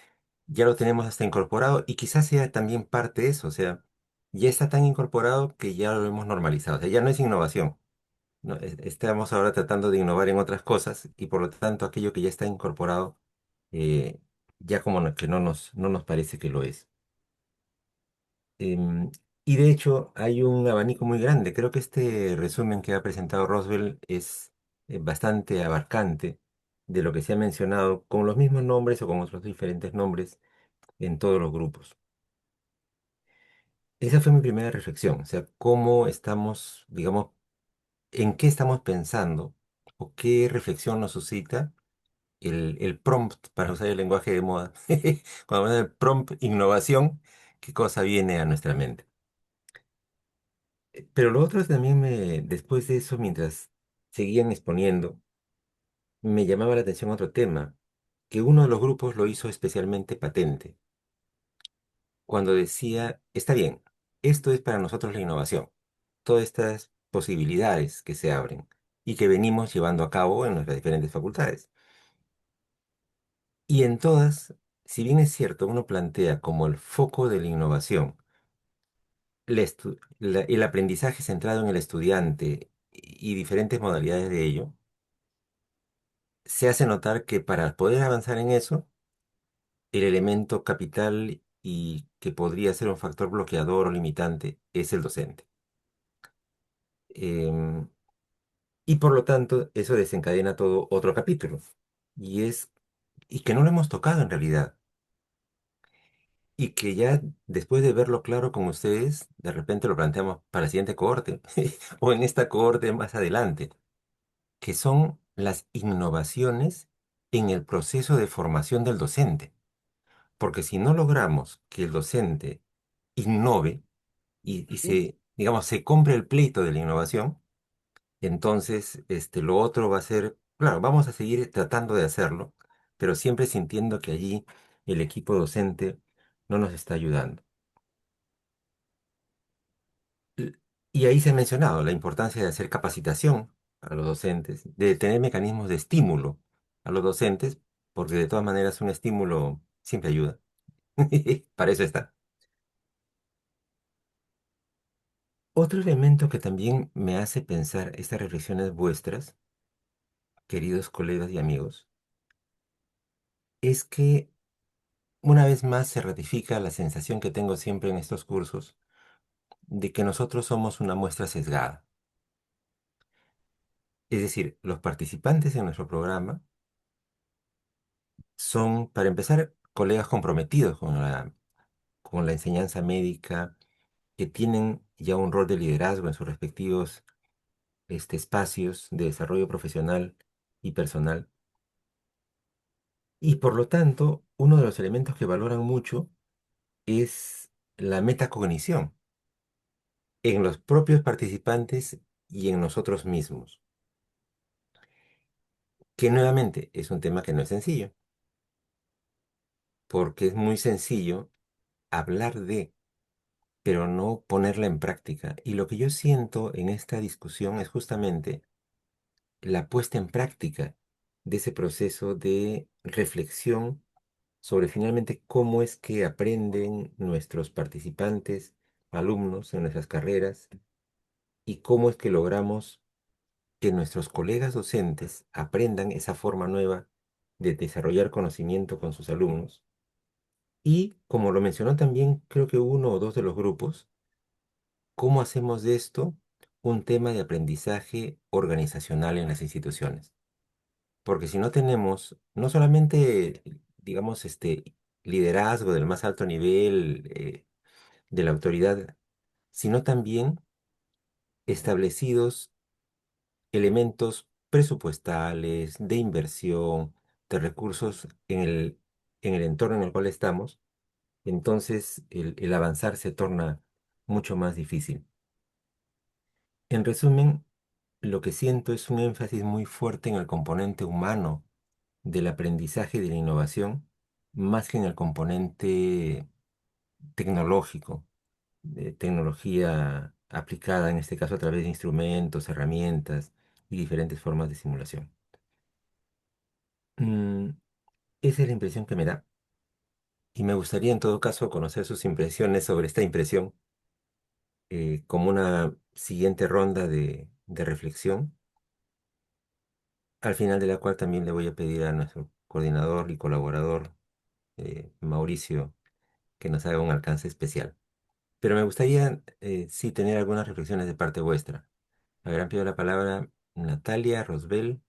ya lo tenemos hasta incorporado y quizás sea también parte de eso, o sea, ya está tan incorporado que ya lo hemos normalizado, o sea, ya no es innovación, ¿no? Estamos ahora tratando de innovar en otras cosas y por lo tanto aquello que ya está incorporado eh, ya como que no nos parece que lo es. Em, y de hecho hay un abanico muy grande. Creo que este resumen que ha presentado Roswell es bastante abarcante de lo que se ha mencionado con los mismos nombres o con otros diferentes nombres en todos los grupos. Esa fue mi primera reflexión, o sea, cómo estamos, digamos, en qué estamos pensando o qué reflexión nos suscita el prompt, para usar el lenguaje de moda. Cuando hablamos de prompt innovación, ¿qué cosa viene a nuestra mente? Pero lo otro también después de eso, mientras seguían exponiendo, me llamaba la atención otro tema, que uno de los grupos lo hizo especialmente patente, cuando decía, está bien, esto es para nosotros la innovación, todas estas posibilidades que se abren y que venimos llevando a cabo en nuestras diferentes facultades. Y en todas, si bien es cierto, uno plantea como el foco de la innovación el aprendizaje centrado en el estudiante y diferentes modalidades de ello, se hace notar que para poder avanzar en eso, el elemento capital y que podría ser un factor bloqueador o limitante es el docente. Em, y por lo tanto, eso desencadena todo otro capítulo. Y es, y que no lo hemos tocado en realidad. Y que ya después de verlo claro con ustedes, de repente lo planteamos para la siguiente cohorte o en esta cohorte más adelante, que son las innovaciones en el proceso de formación del docente. Porque si no logramos que el docente innove y digamos, se compre el pleito de la innovación, entonces lo otro va a ser, claro, vamos a seguir tratando de hacerlo, pero siempre sintiendo que allí el equipo docente no nos está ayudando. L- Y ahí se ha mencionado la importancia de hacer capacitación a los docentes, de tener mecanismos de estímulo a los docentes, porque de todas maneras un estímulo siempre ayuda. Para eso está. Otro elemento que también me hace pensar estas reflexiones vuestras, queridos colegas y amigos, es que una vez más se ratifica la sensación que tengo siempre en estos cursos de que nosotros somos una muestra sesgada. Es decir, los participantes en nuestro programa son, para empezar, colegas comprometidos con la enseñanza médica, que tienen ya un rol de liderazgo en sus respectivos espacios de desarrollo profesional y personal. Y por lo tanto, uno de los elementos que valoran mucho es la metacognición en los propios participantes y en nosotros mismos, que nuevamente es un tema que no es sencillo, porque es muy sencillo hablar de, pero no ponerla en práctica. Y lo que yo siento en esta discusión es justamente la puesta en práctica de ese proceso de reflexión sobre finalmente cómo es que aprenden nuestros participantes, alumnos en nuestras carreras, y cómo es que logramos que nuestros colegas docentes aprendan esa forma nueva de desarrollar conocimiento con sus alumnos. Y como lo mencionó también, creo que uno o dos de los grupos, ¿cómo hacemos de esto un tema de aprendizaje organizacional en las instituciones? Porque si no tenemos, no solamente, digamos, liderazgo del más alto nivel, de la autoridad, sino también establecidos elementos presupuestales, de inversión, de recursos en el entorno en el cual estamos, entonces el avanzar se torna mucho más difícil. En resumen, lo que siento es un énfasis muy fuerte en el componente humano del aprendizaje y de la innovación, más que en el componente tecnológico, de tecnología aplicada, en este caso a través de instrumentos, herramientas y diferentes formas de simulación. Mm, Esa es la impresión que me da y me gustaría en todo caso conocer sus impresiones sobre esta impresión, como una siguiente ronda de reflexión, al final de la cual también le voy a pedir a nuestro coordinador y colaborador, Mauricio, que nos haga un alcance especial. Pero me gustaría, sí, tener algunas reflexiones de parte vuestra. Habrán pedido la palabra Natalia, Rosbel,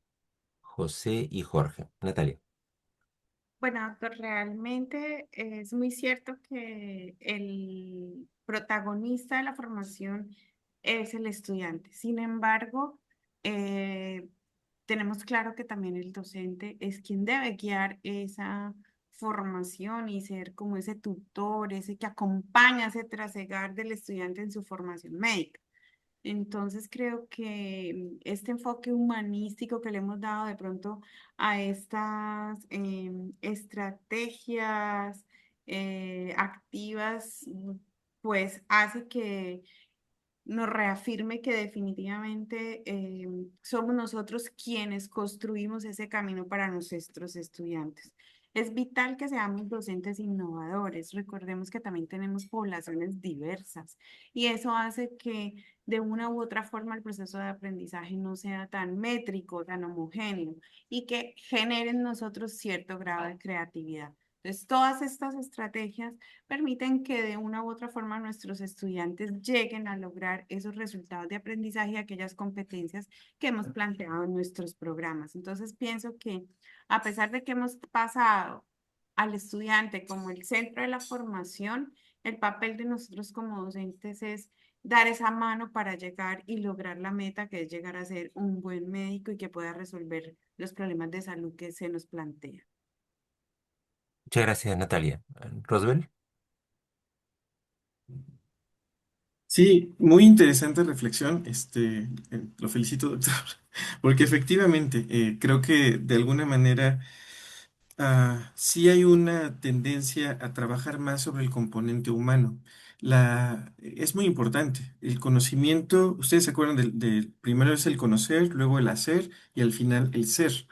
José y Jorge. Natalia. Bueno, doctor, realmente es muy cierto que el protagonista de la formación es el estudiante. Sin embargo, eh, tenemos claro que también el docente es quien debe guiar esa formación y ser como ese tutor, ese que acompaña, ese trasegar del estudiante en su formación médica. Entonces creo que este enfoque humanístico que le hemos dado de pronto a estas estrategias activas, pues hace que nos reafirme que definitivamente somos nosotros quienes construimos ese camino para nuestros estudiantes. Es vital que seamos docentes innovadores. Recordemos que también tenemos poblaciones diversas y eso hace que de una u otra forma el proceso de aprendizaje no sea tan métrico, tan homogéneo y que genere en nosotros cierto grado de creatividad. Entonces, todas estas estrategias permiten que de una u otra forma nuestros estudiantes lleguen a lograr esos resultados de aprendizaje y aquellas competencias que hemos planteado en nuestros programas. Entonces, pienso que a pesar de que hemos pasado al estudiante como el centro de la formación, el papel de nosotros como docentes es dar esa mano para llegar y lograr la meta que es llegar a ser un buen médico y que pueda resolver los problemas de salud que se nos plantean. Muchas gracias, Natalia. Rosbel. Sí, muy interesante reflexión. Lo felicito, doctor, porque efectivamente creo que de alguna manera sí hay una tendencia a trabajar más sobre el componente humano. Es muy importante. El conocimiento, ustedes se acuerdan primero es el conocer, luego el hacer y al final el ser.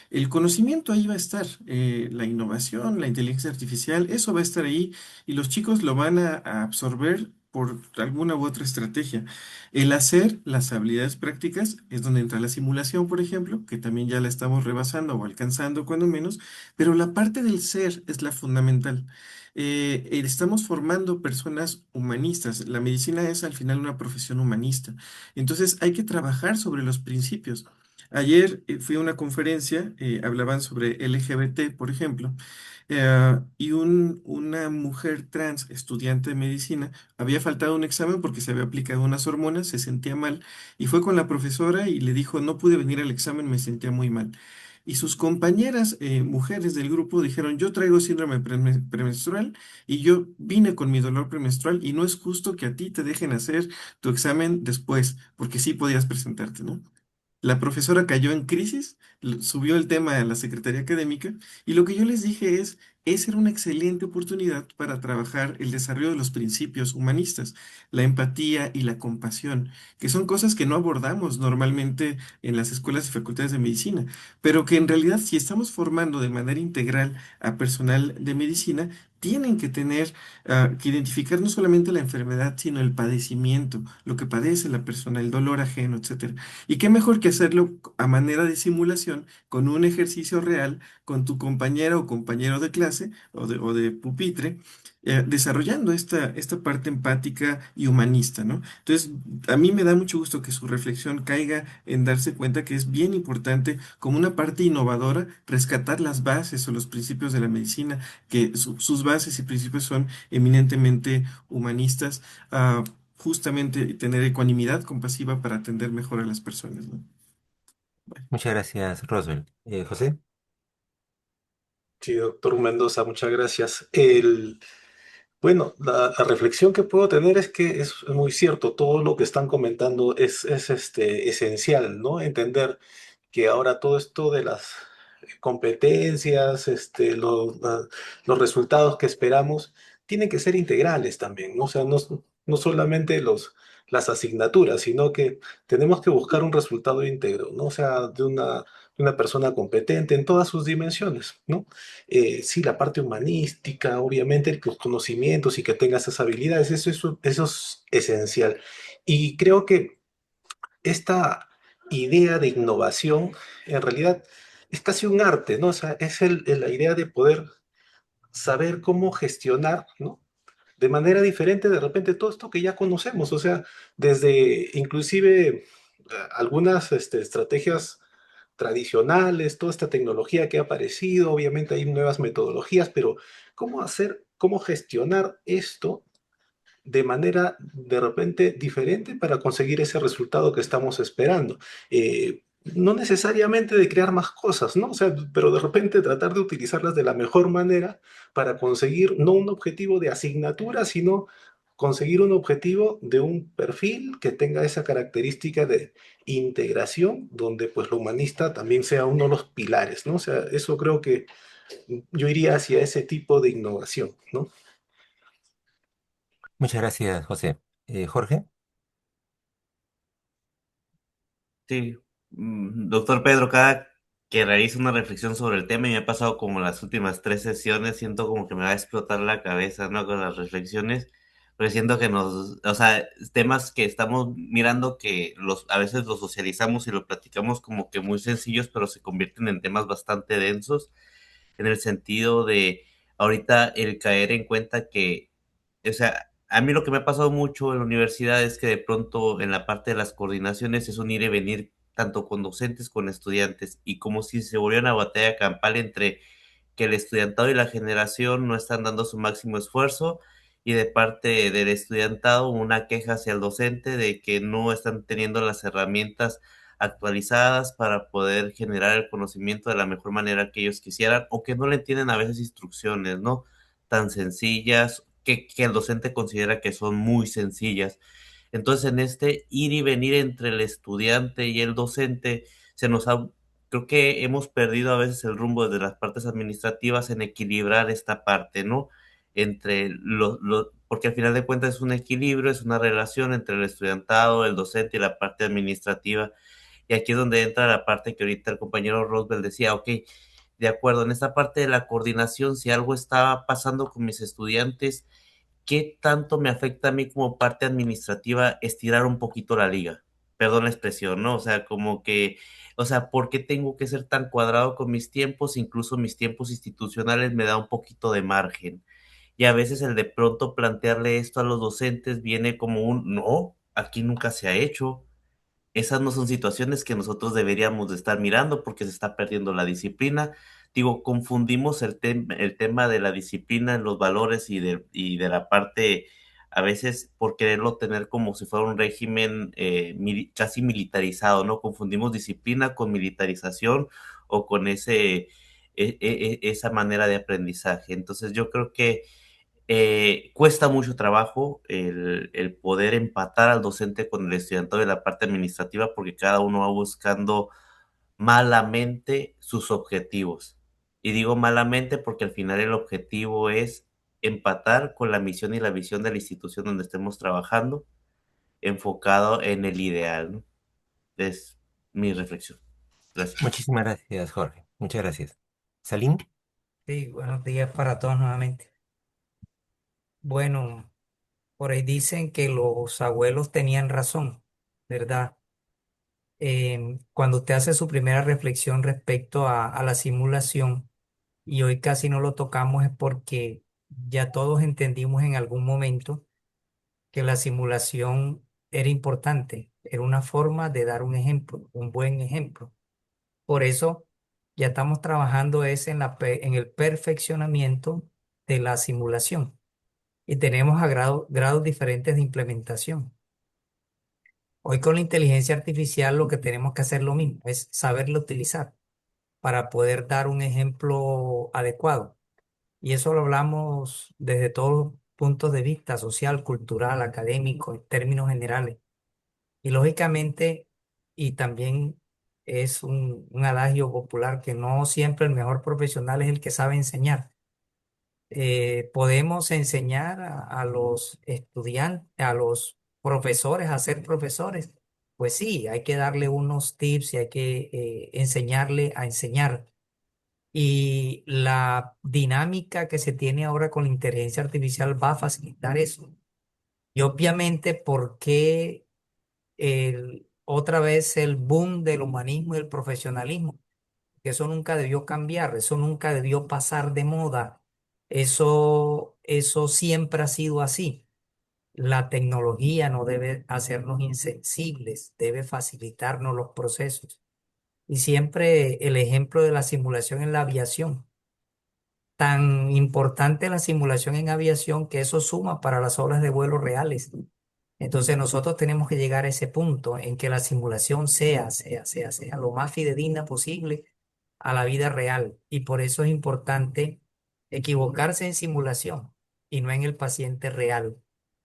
El conocimiento ahí va a estar, la innovación, la inteligencia artificial, eso va a estar ahí y los chicos lo van a absorber por alguna u otra estrategia. El hacer, las habilidades prácticas, es donde entra la simulación, por ejemplo, que también ya la estamos rebasando o alcanzando cuando menos, pero la parte del ser es la fundamental. Estamos formando personas humanistas. La medicina es al final una profesión humanista. Entonces hay que trabajar sobre los principios. Ayer fui a una conferencia, hablaban sobre LGBT, por ejemplo, y una mujer trans, estudiante de medicina, había faltado un examen porque se había aplicado unas hormonas, se sentía mal, y fue con la profesora y le dijo, no pude venir al examen, me sentía muy mal. Y sus compañeras, mujeres del grupo, dijeron, yo traigo síndrome premenstrual y yo vine con mi dolor premenstrual y no es justo que a ti te dejen hacer tu examen después, porque sí podías presentarte, ¿no? La profesora cayó en crisis, subió el tema a la secretaría académica y lo que yo les dije es, esa era una excelente oportunidad para trabajar el desarrollo de los principios humanistas, la empatía y la compasión, que son cosas que no abordamos normalmente en las escuelas y facultades de medicina, pero que en realidad si estamos formando de manera integral a personal de medicina, tienen que tener que identificar no solamente la enfermedad, sino el padecimiento, lo que padece la persona, el dolor ajeno, etcétera. Y qué mejor que hacerlo a manera de simulación con un ejercicio real con tu compañera o compañero de clase o de pupitre, desarrollando esta parte empática y humanista, ¿no? Entonces, a mí me da mucho gusto que su reflexión caiga en darse cuenta que es bien importante, como una parte innovadora, rescatar las bases o los principios de la medicina, que sus bases y principios son eminentemente humanistas. Justamente tener ecuanimidad compasiva para atender mejor a las personas, ¿no? Muchas gracias, Roswell. José. Sí, doctor Mendoza, muchas gracias. Bueno, la reflexión que puedo tener es que es muy cierto, todo lo que están comentando es esencial, ¿no? Entender que ahora todo esto de las competencias, los resultados que esperamos, tienen que ser integrales también, ¿no? O sea, no solamente las asignaturas, sino que tenemos que buscar un resultado íntegro, ¿no? O sea, de una persona competente en todas sus dimensiones, ¿no? Sí, la parte humanística, obviamente, los conocimientos y que tenga esas habilidades, eso es esencial. Y creo que esta idea de innovación en realidad es casi un arte, ¿no? O sea, la idea de poder saber cómo gestionar, ¿no? De manera diferente de repente todo esto que ya conocemos, o sea, desde inclusive algunas estrategias tradicionales, toda esta tecnología que ha aparecido, obviamente hay nuevas metodologías, pero cómo gestionar esto de manera de repente diferente para conseguir ese resultado que estamos esperando. No necesariamente de crear más cosas, ¿no? O sea, pero de repente tratar de utilizarlas de la mejor manera para conseguir no un objetivo de asignatura, sino conseguir un objetivo de un perfil que tenga esa característica de integración, donde pues lo humanista también sea uno de los pilares, ¿no? O sea, eso creo que yo iría hacia ese tipo de innovación, ¿no? Muchas gracias, José. Jorge. Sí, doctor Pedro, cada que realizo una reflexión sobre el tema y me ha pasado como las últimas 3 sesiones, siento como que me va a explotar la cabeza, ¿no? Con las reflexiones, pero siento que o sea, temas que estamos mirando que a veces los socializamos y lo platicamos como que muy sencillos, pero se convierten en temas bastante densos, en el sentido de ahorita el caer en cuenta que, o sea, a mí lo que me ha pasado mucho en la universidad es que de pronto en la parte de las coordinaciones es un ir y venir tanto con docentes con estudiantes y como si se volviera una batalla campal entre que el estudiantado y la generación no están dando su máximo esfuerzo y de parte del estudiantado una queja hacia el docente de que no están teniendo las herramientas actualizadas para poder generar el conocimiento de la mejor manera que ellos quisieran o que no le entienden a veces instrucciones, ¿no? Tan sencillas que el docente considera que son muy sencillas. Entonces, en este ir y venir entre el estudiante y el docente, se nos ha, creo que hemos perdido a veces el rumbo desde las partes administrativas en equilibrar esta parte, ¿no? entre porque al final de cuentas es un equilibrio, es una relación entre el estudiantado, el docente y la parte administrativa. Y aquí es donde entra la parte que ahorita el compañero Roswell decía, ok, de acuerdo, en esta parte de la coordinación, si algo está pasando con mis estudiantes, ¿qué tanto me afecta a mí como parte administrativa estirar un poquito la liga? Perdón la expresión, ¿no? O sea, como que, o sea, ¿por qué tengo que ser tan cuadrado con mis tiempos? Incluso mis tiempos institucionales me da un poquito de margen. Y a veces el de pronto plantearle esto a los docentes viene como un, no, aquí nunca se ha hecho. Esas no son situaciones que nosotros deberíamos de estar mirando porque se está perdiendo la disciplina. Digo, confundimos el tema de la disciplina, los valores y de la parte, a veces por quererlo tener como si fuera un régimen casi militarizado, ¿no? Confundimos disciplina con militarización o con esa manera de aprendizaje. Entonces yo creo que cuesta mucho trabajo el poder empatar al docente con el estudiante de la parte administrativa porque cada uno va buscando malamente sus objetivos. Y digo malamente porque al final el objetivo es empatar con la misión y la visión de la institución donde estemos trabajando, enfocado en el ideal, ¿no? Es mi reflexión. Gracias. Muchísimas gracias, Jorge. Muchas gracias. Salim. Sí, buenos días para todos nuevamente. Bueno, por ahí dicen que los abuelos tenían razón, ¿verdad? Cuando usted hace su primera reflexión respecto a la simulación, y hoy casi no lo tocamos, es porque ya todos entendimos en algún momento que la simulación era importante, era una forma de dar un ejemplo, un buen ejemplo. Por eso ya estamos trabajando es en el perfeccionamiento de la simulación y tenemos grados diferentes de implementación. Hoy con la inteligencia artificial lo que tenemos que hacer lo mismo, es saberlo utilizar para poder dar un ejemplo adecuado. Y eso lo hablamos desde todos los puntos de vista, social, cultural, académico, en términos generales. Y lógicamente, y también es un adagio popular que no siempre el mejor profesional es el que sabe enseñar. Podemos enseñar a los estudiantes, a los profesores a ser profesores. Pues sí, hay que darle unos tips y hay que enseñarle a enseñar. Y la dinámica que se tiene ahora con la inteligencia artificial va a facilitar eso. Y obviamente, ¿por qué otra vez el boom del humanismo y el profesionalismo? Que eso nunca debió cambiar, eso nunca debió pasar de moda. Eso siempre ha sido así. La tecnología no debe hacernos insensibles, debe facilitarnos los procesos. Y siempre el ejemplo de la simulación en la aviación. Tan importante la simulación en aviación que eso suma para las horas de vuelo reales. Entonces nosotros tenemos que llegar a ese punto en que la simulación sea lo más fidedigna posible a la vida real. Y por eso es importante equivocarse en simulación y no en el paciente real.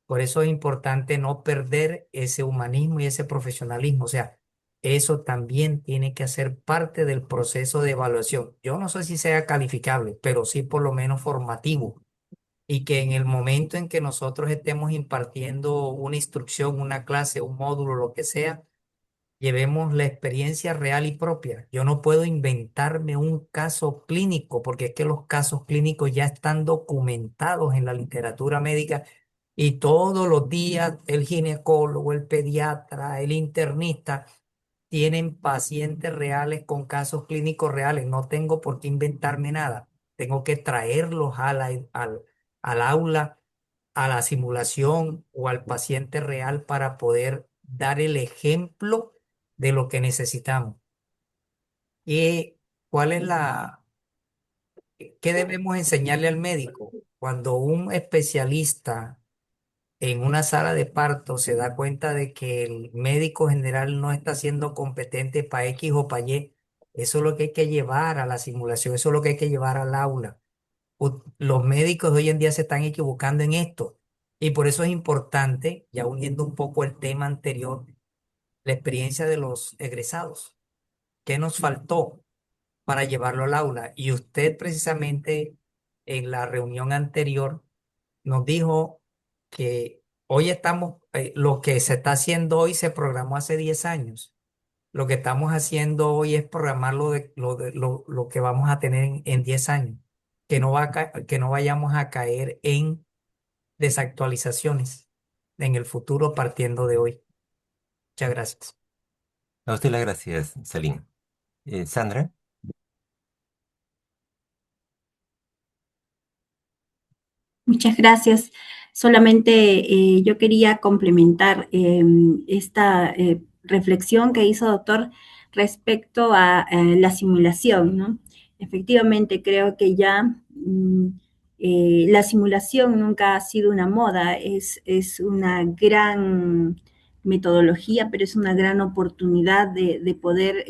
Por eso es importante no perder ese humanismo y ese profesionalismo. O sea, eso también tiene que hacer parte del proceso de evaluación. Yo no sé si sea calificable, pero sí por lo menos formativo y que en el momento en que nosotros estemos impartiendo una instrucción, una clase, un módulo, lo que sea, llevemos la experiencia real y propia. Yo no puedo inventarme un caso clínico porque es que los casos clínicos ya están documentados en la literatura médica y todos los días el ginecólogo, el pediatra, el internista tienen pacientes reales con casos clínicos reales. No tengo por qué inventarme nada. Tengo que traerlos al aula, a la simulación o al paciente real para poder dar el ejemplo de lo que necesitamos. ¿Y cuál es qué debemos enseñarle al médico? Cuando un especialista en una sala de parto se da cuenta de que el médico general no está siendo competente para X o para Y, eso es lo que hay que llevar a la simulación, eso es lo que hay que llevar al aula. Los médicos de hoy en día se están equivocando en esto y por eso es importante, ya uniendo un poco el tema anterior, la experiencia de los egresados. ¿Qué nos faltó para llevarlo al aula? Y usted precisamente en la reunión anterior nos dijo que hoy estamos, lo que se está haciendo hoy se programó hace 10 años. Lo que estamos haciendo hoy es programar lo que vamos a tener en 10 años, que no vayamos a caer en desactualizaciones en el futuro partiendo de hoy. Muchas gracias. A usted las gracias, Salim. Sandra. Muchas gracias. Solamente yo quería complementar esta reflexión que hizo doctor respecto a la simulación, ¿no? Efectivamente, creo que ya la simulación nunca ha sido una moda, es una gran metodología, pero es una gran oportunidad de poder,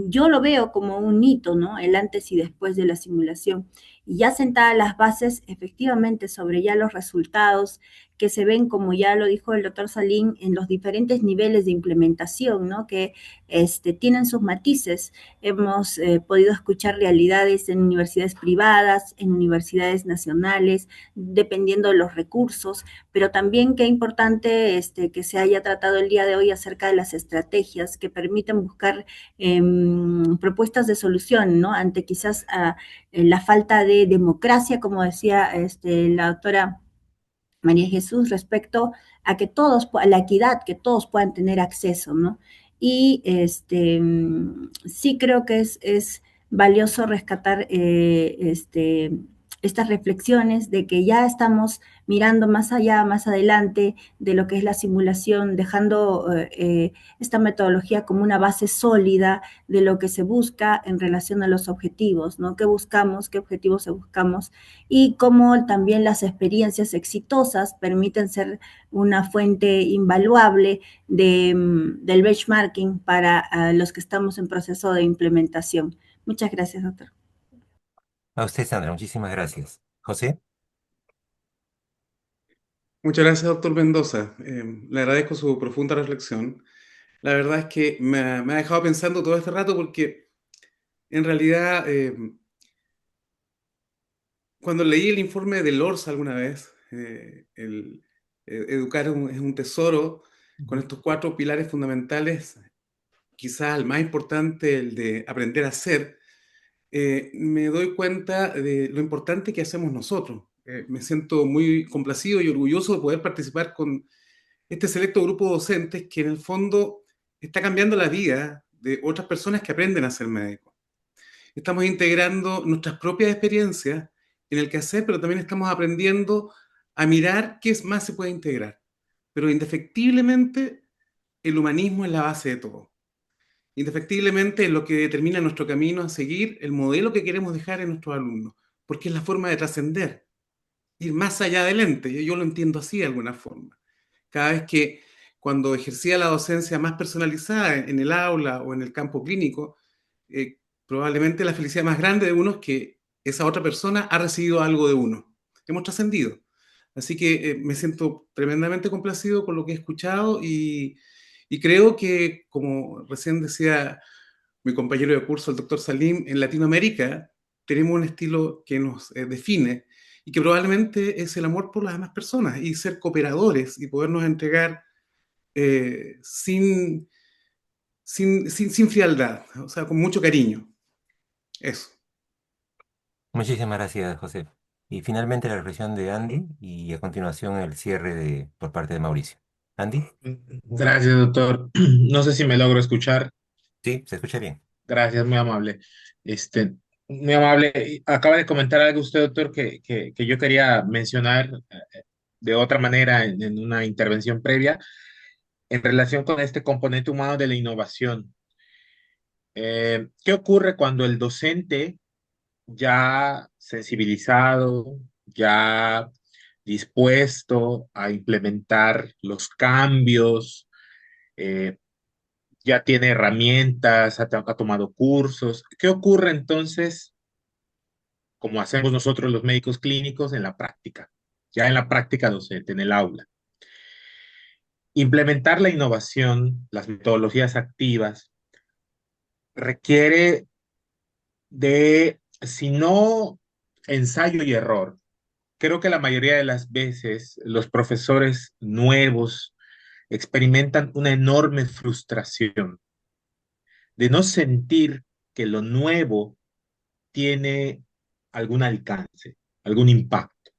yo lo veo como un hito, ¿no? El antes y después de la simulación y ya sentadas las bases efectivamente sobre ya los resultados que se ven, como ya lo dijo el doctor Salim, en los diferentes niveles de implementación, ¿no? Que tienen sus matices. Hemos podido escuchar realidades en universidades privadas, en universidades nacionales, dependiendo de los recursos, pero también qué importante que se haya tratado el día de hoy acerca de las estrategias que permiten buscar propuestas de solución, ¿no? Ante quizás la falta de democracia, como decía la doctora María Jesús, respecto a que todos, a la equidad, que todos puedan tener acceso, ¿no? Y sí creo que es valioso rescatar estas reflexiones de que ya estamos mirando más allá, más adelante de lo que es la simulación, dejando esta metodología como una base sólida de lo que se busca en relación a los objetivos, ¿no? ¿Qué buscamos? ¿Qué objetivos se buscamos? Y cómo también las experiencias exitosas permiten ser una fuente invaluable del benchmarking para los que estamos en proceso de implementación. Muchas gracias, doctor. A usted, Sandra, muchísimas gracias. José. Muchas gracias, doctor Mendoza. Le agradezco su profunda reflexión. La verdad es que me ha dejado pensando todo este rato porque en realidad cuando leí el informe de Lorza alguna vez, educar es un tesoro, con estos 4 pilares fundamentales, quizás el más importante, el de aprender a hacer, me doy cuenta de lo importante que hacemos nosotros. Me siento muy complacido y orgulloso de poder participar con este selecto grupo de docentes que en el fondo está cambiando la vida de otras personas que aprenden a ser médicos. Estamos integrando nuestras propias experiencias en el quehacer, pero también estamos aprendiendo a mirar qué más se puede integrar. Pero indefectiblemente el humanismo es la base de todo. Indefectiblemente es lo que determina nuestro camino a seguir, el modelo que queremos dejar en nuestros alumnos, porque es la forma de trascender, ir más allá del ente. Yo lo entiendo así de alguna forma. Cada vez que cuando ejercía la docencia más personalizada en el aula o en el campo clínico, probablemente la felicidad más grande de uno es que esa otra persona ha recibido algo de uno. Hemos trascendido. Así que me siento tremendamente complacido con lo que he escuchado y creo que, como recién decía mi compañero de curso, el doctor Salim, en Latinoamérica tenemos un estilo que nos define y que probablemente es el amor por las demás personas y ser cooperadores y podernos entregar sin frialdad, o sea, con mucho cariño. Eso. Muchísimas gracias, José. Y finalmente la reflexión de Andy y a continuación el cierre por parte de Mauricio. Andy. Gracias, doctor. No sé si me logro escuchar. Sí, se escucha bien. Gracias, muy amable. Este, muy amable. Y acaba de comentar algo usted, doctor, que yo quería mencionar de otra manera en una intervención previa en relación con este componente humano de la innovación. ¿Qué ocurre cuando el docente ya sensibilizado, ya dispuesto a implementar los cambios, eh, ya tiene herramientas, ha tomado cursos? ¿Qué ocurre entonces, como hacemos nosotros los médicos clínicos, en la práctica? Ya en la práctica docente, en el aula. Implementar la innovación, las metodologías activas, requiere de, si no ensayo y error, creo que la mayoría de las veces los profesores nuevos experimentan una enorme frustración de no sentir que lo nuevo tiene algún alcance, algún impacto.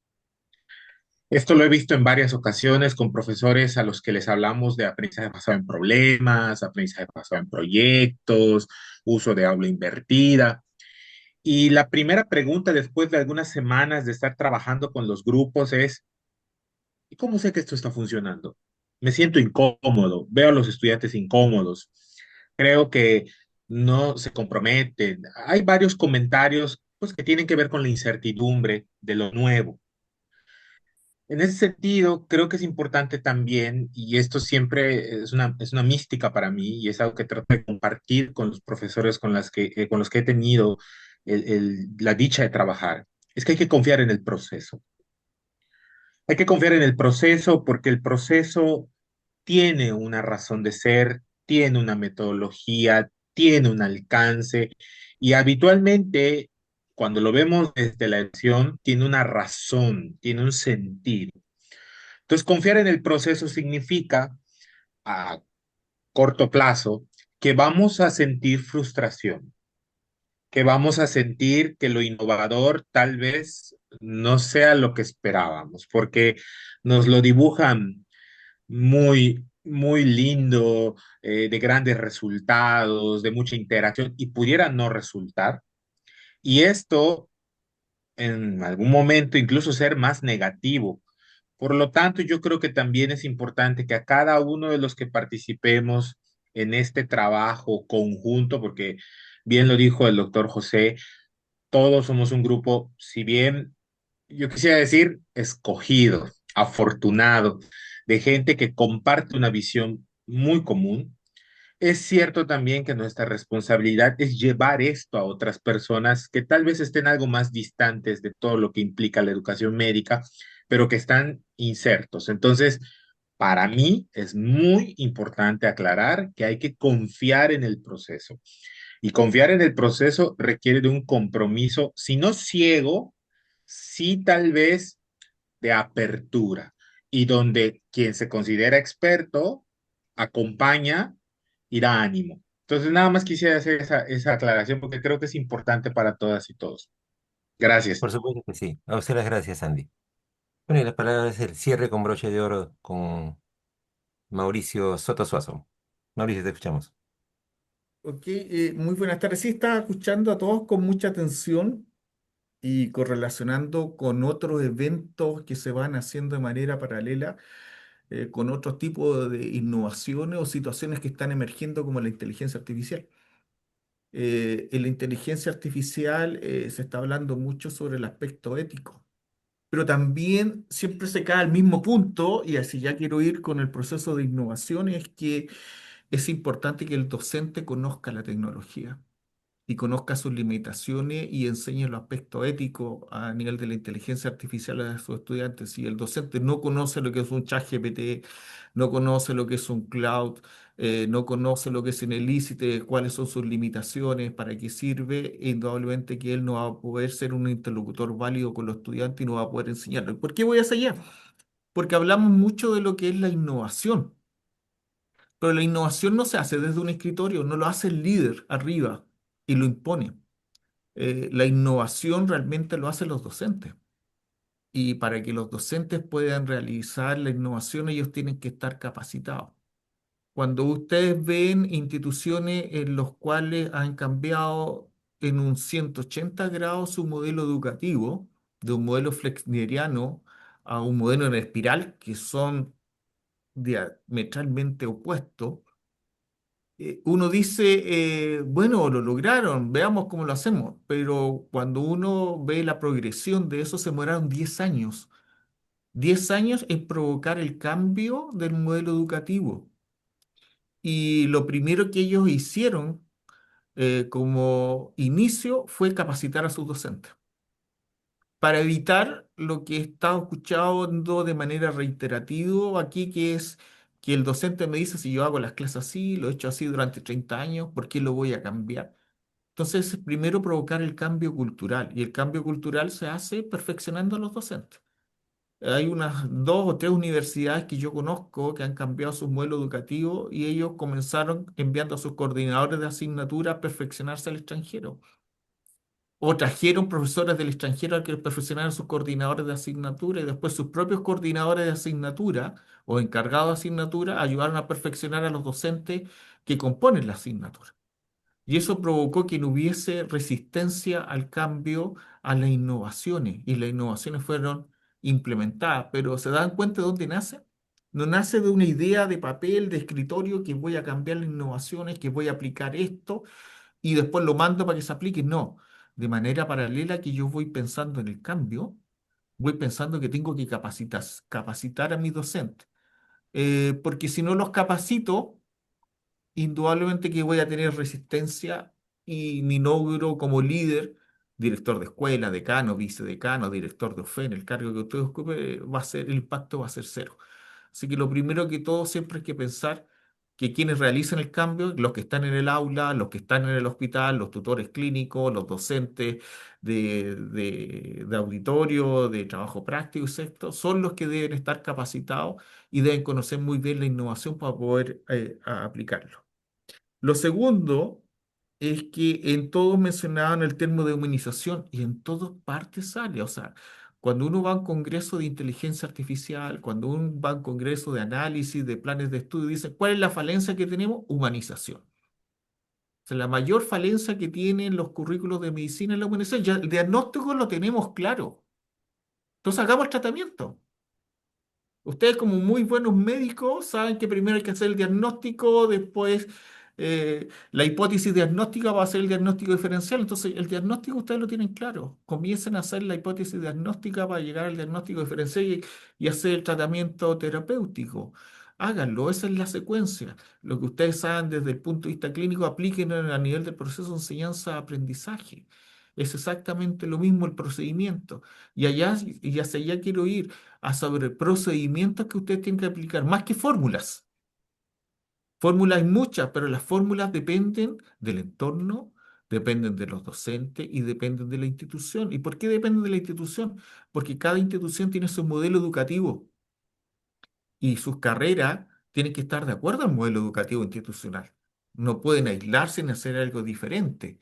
Esto lo he visto en varias ocasiones con profesores a los que les hablamos de aprendizaje basado en problemas, aprendizaje basado en proyectos, uso de aula invertida. Y la primera pregunta después de algunas semanas de estar trabajando con los grupos es, ¿y cómo sé que esto está funcionando? Me siento incómodo, veo a los estudiantes incómodos, creo que no se comprometen. Hay varios comentarios pues, que tienen que ver con la incertidumbre de lo nuevo. En ese sentido, creo que es importante también, y esto siempre es una mística para mí, y es algo que trato de compartir con los profesores con los que he tenido la dicha de trabajar, es que hay que confiar en el proceso. Hay que confiar en el proceso porque el proceso tiene una razón de ser, tiene una metodología, tiene un alcance, y habitualmente, cuando lo vemos desde la acción, tiene una razón, tiene un sentido. Entonces, confiar en el proceso significa a corto plazo que vamos a sentir frustración, que vamos a sentir que lo innovador tal vez no sea lo que esperábamos, porque nos lo dibujan muy lindo, de grandes resultados, de mucha interacción, y pudiera no resultar. Y esto en algún momento incluso ser más negativo. Por lo tanto, yo creo que también es importante que a cada uno de los que participemos en este trabajo conjunto, porque bien lo dijo el doctor José, todos somos un grupo, si bien yo quisiera decir escogido, afortunado, de gente que comparte una visión muy común. Es cierto también que nuestra responsabilidad es llevar esto a otras personas que tal vez estén algo más distantes de todo lo que implica la educación médica, pero que están insertos. Entonces, para mí es muy importante aclarar que hay que confiar en el proceso. Y confiar en el proceso requiere de un compromiso, si no ciego, sí tal vez de apertura, y donde quien se considera experto acompaña y da ánimo. Entonces, nada más quisiera hacer esa aclaración porque creo que es importante para todas y todos. Gracias. Por supuesto que sí. A usted las gracias, Andy. Bueno, y la palabra es el cierre con broche de oro con Mauricio Soto Suazo. Mauricio, te escuchamos. Ok, muy buenas tardes. Sí, estaba escuchando a todos con mucha atención y correlacionando con otros eventos que se van haciendo de manera paralela, con otros tipos de innovaciones o situaciones que están emergiendo como la inteligencia artificial. En la inteligencia artificial se está hablando mucho sobre el aspecto ético, pero también siempre se cae al mismo punto, y así ya quiero ir con el proceso de innovación, es que es importante que el docente conozca la tecnología y conozca sus limitaciones y enseñe los aspectos éticos a nivel de la inteligencia artificial a sus estudiantes. Si el docente no conoce lo que es un chat GPT, no conoce lo que es un cloud, no conoce lo que es un Elixir, cuáles son sus limitaciones, para qué sirve, indudablemente que él no va a poder ser un interlocutor válido con los estudiantes y no va a poder enseñarlo. ¿Por qué voy a allá? Porque hablamos mucho de lo que es la innovación, pero la innovación no se hace desde un escritorio, no lo hace el líder arriba y lo impone. La innovación realmente lo hacen los docentes. Y para que los docentes puedan realizar la innovación, ellos tienen que estar capacitados. Cuando ustedes ven instituciones en las cuales han cambiado en un 180 grados su modelo educativo, de un modelo flexneriano a un modelo en espiral, que son diametralmente opuestos, uno dice, bueno, lo lograron, veamos cómo lo hacemos, pero cuando uno ve la progresión de eso, se demoraron 10 años. 10 años en provocar el cambio del modelo educativo. Y lo primero que ellos hicieron como inicio fue capacitar a sus docentes para evitar lo que he estado escuchando de manera reiterativa aquí, que es que el docente me dice, si yo hago las clases así, lo he hecho así durante 30 años, ¿por qué lo voy a cambiar? Entonces, primero provocar el cambio cultural, y el cambio cultural se hace perfeccionando a los docentes. Hay unas dos o tres universidades que yo conozco que han cambiado su modelo educativo y ellos comenzaron enviando a sus coordinadores de asignatura a perfeccionarse al extranjero. O trajeron profesores del extranjero a que perfeccionaran sus coordinadores de asignatura y después sus propios coordinadores de asignatura o encargados de asignatura ayudaron a perfeccionar a los docentes que componen la asignatura. Y eso provocó que no hubiese resistencia al cambio, a las innovaciones, y las innovaciones fueron implementadas. Pero ¿se dan cuenta de dónde nace? No nace de una idea de papel, de escritorio, que voy a cambiar las innovaciones, que voy a aplicar esto y después lo mando para que se aplique. No, de manera paralela que yo voy pensando en el cambio, voy pensando que tengo que capacitar a mis docentes. Porque si no los capacito, indudablemente que voy a tener resistencia y mi logro como líder, director de escuela, decano, vicedecano, director de OFEN, el cargo que usted ocupe, el impacto va a ser cero. Así que lo primero que todo siempre hay que pensar que quienes realizan el cambio, los que están en el aula, los que están en el hospital, los tutores clínicos, los docentes de auditorio, de trabajo práctico, etcétera, son los que deben estar capacitados y deben conocer muy bien la innovación para poder aplicarlo. Lo segundo es que en todos mencionaban el término de humanización y en todas partes sale. O sea, cuando uno va a un congreso de inteligencia artificial, cuando uno va a un congreso de análisis, de planes de estudio, dice, ¿cuál es la falencia que tenemos? Humanización. O sea, la mayor falencia que tienen los currículos de medicina es la humanización. Ya el diagnóstico lo tenemos claro. Entonces hagamos el tratamiento. Ustedes como muy buenos médicos saben que primero hay que hacer el diagnóstico, después la hipótesis diagnóstica va a ser el diagnóstico diferencial. Entonces el diagnóstico ustedes lo tienen claro. Comiencen a hacer la hipótesis diagnóstica para llegar al diagnóstico diferencial y hacer el tratamiento terapéutico. Háganlo, esa es la secuencia. Lo que ustedes saben desde el punto de vista clínico, aplíquenlo a nivel del proceso de enseñanza-aprendizaje. Es exactamente lo mismo el procedimiento. Y hacia allá quiero ir a sobre procedimientos que usted tiene que aplicar, más que fórmulas. Fórmulas hay muchas, pero las fórmulas dependen del entorno, dependen de los docentes y dependen de la institución. ¿Y por qué dependen de la institución? Porque cada institución tiene su modelo educativo y sus carreras tienen que estar de acuerdo al modelo educativo institucional. No pueden aislarse ni hacer algo diferente.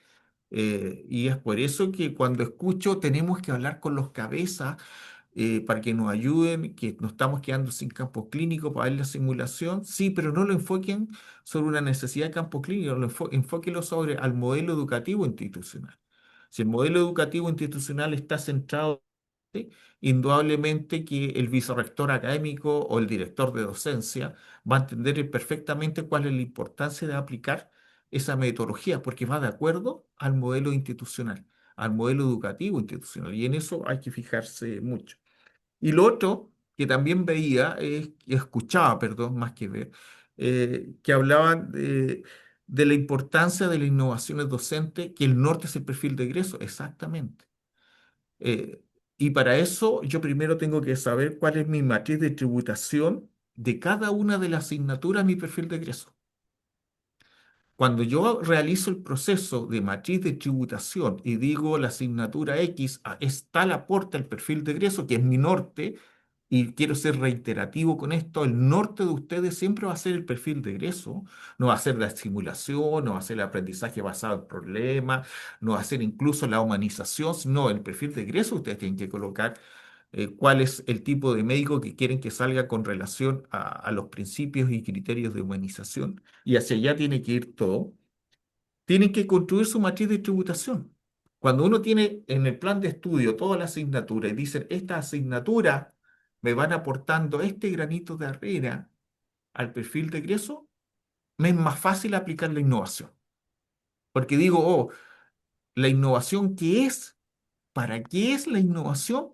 Y es por eso que cuando escucho tenemos que hablar con los cabezas para que nos ayuden, que nos estamos quedando sin campo clínico para ver la simulación, sí, pero no lo enfoquen sobre una necesidad de campo clínico, enfóquenlo sobre al modelo educativo institucional. Si el modelo educativo institucional está centrado, ¿sí? Indudablemente que el vicerrector académico o el director de docencia va a entender perfectamente cuál es la importancia de aplicar esa metodología, porque va de acuerdo al modelo institucional, al modelo educativo institucional, y en eso hay que fijarse mucho. Y lo otro que también veía, escuchaba, perdón, más que ver, que hablaban de la importancia de las innovaciones docentes, que el norte es el perfil de egreso, exactamente. Eh, y para eso yo primero tengo que saber cuál es mi matriz de tributación de cada una de las asignaturas, mi perfil de egreso. Cuando yo realizo el proceso de matriz de tributación y digo la asignatura X es tal aporte al perfil de egreso, que es mi norte, y quiero ser reiterativo con esto, el norte de ustedes siempre va a ser el perfil de egreso, no va a ser la simulación, no va a ser el aprendizaje basado en problemas, no va a ser incluso la humanización, no, el perfil de egreso ustedes tienen que colocar cuál es el tipo de médico que quieren que salga con relación a los principios y criterios de humanización, y hacia allá tiene que ir todo. Tienen que construir su matriz de tributación. Cuando uno tiene en el plan de estudio toda la asignatura y dicen, esta asignatura me van aportando este granito de arena al perfil de egreso, me es más fácil aplicar la innovación. Porque digo, oh, la innovación, ¿qué es? ¿Para qué es la innovación?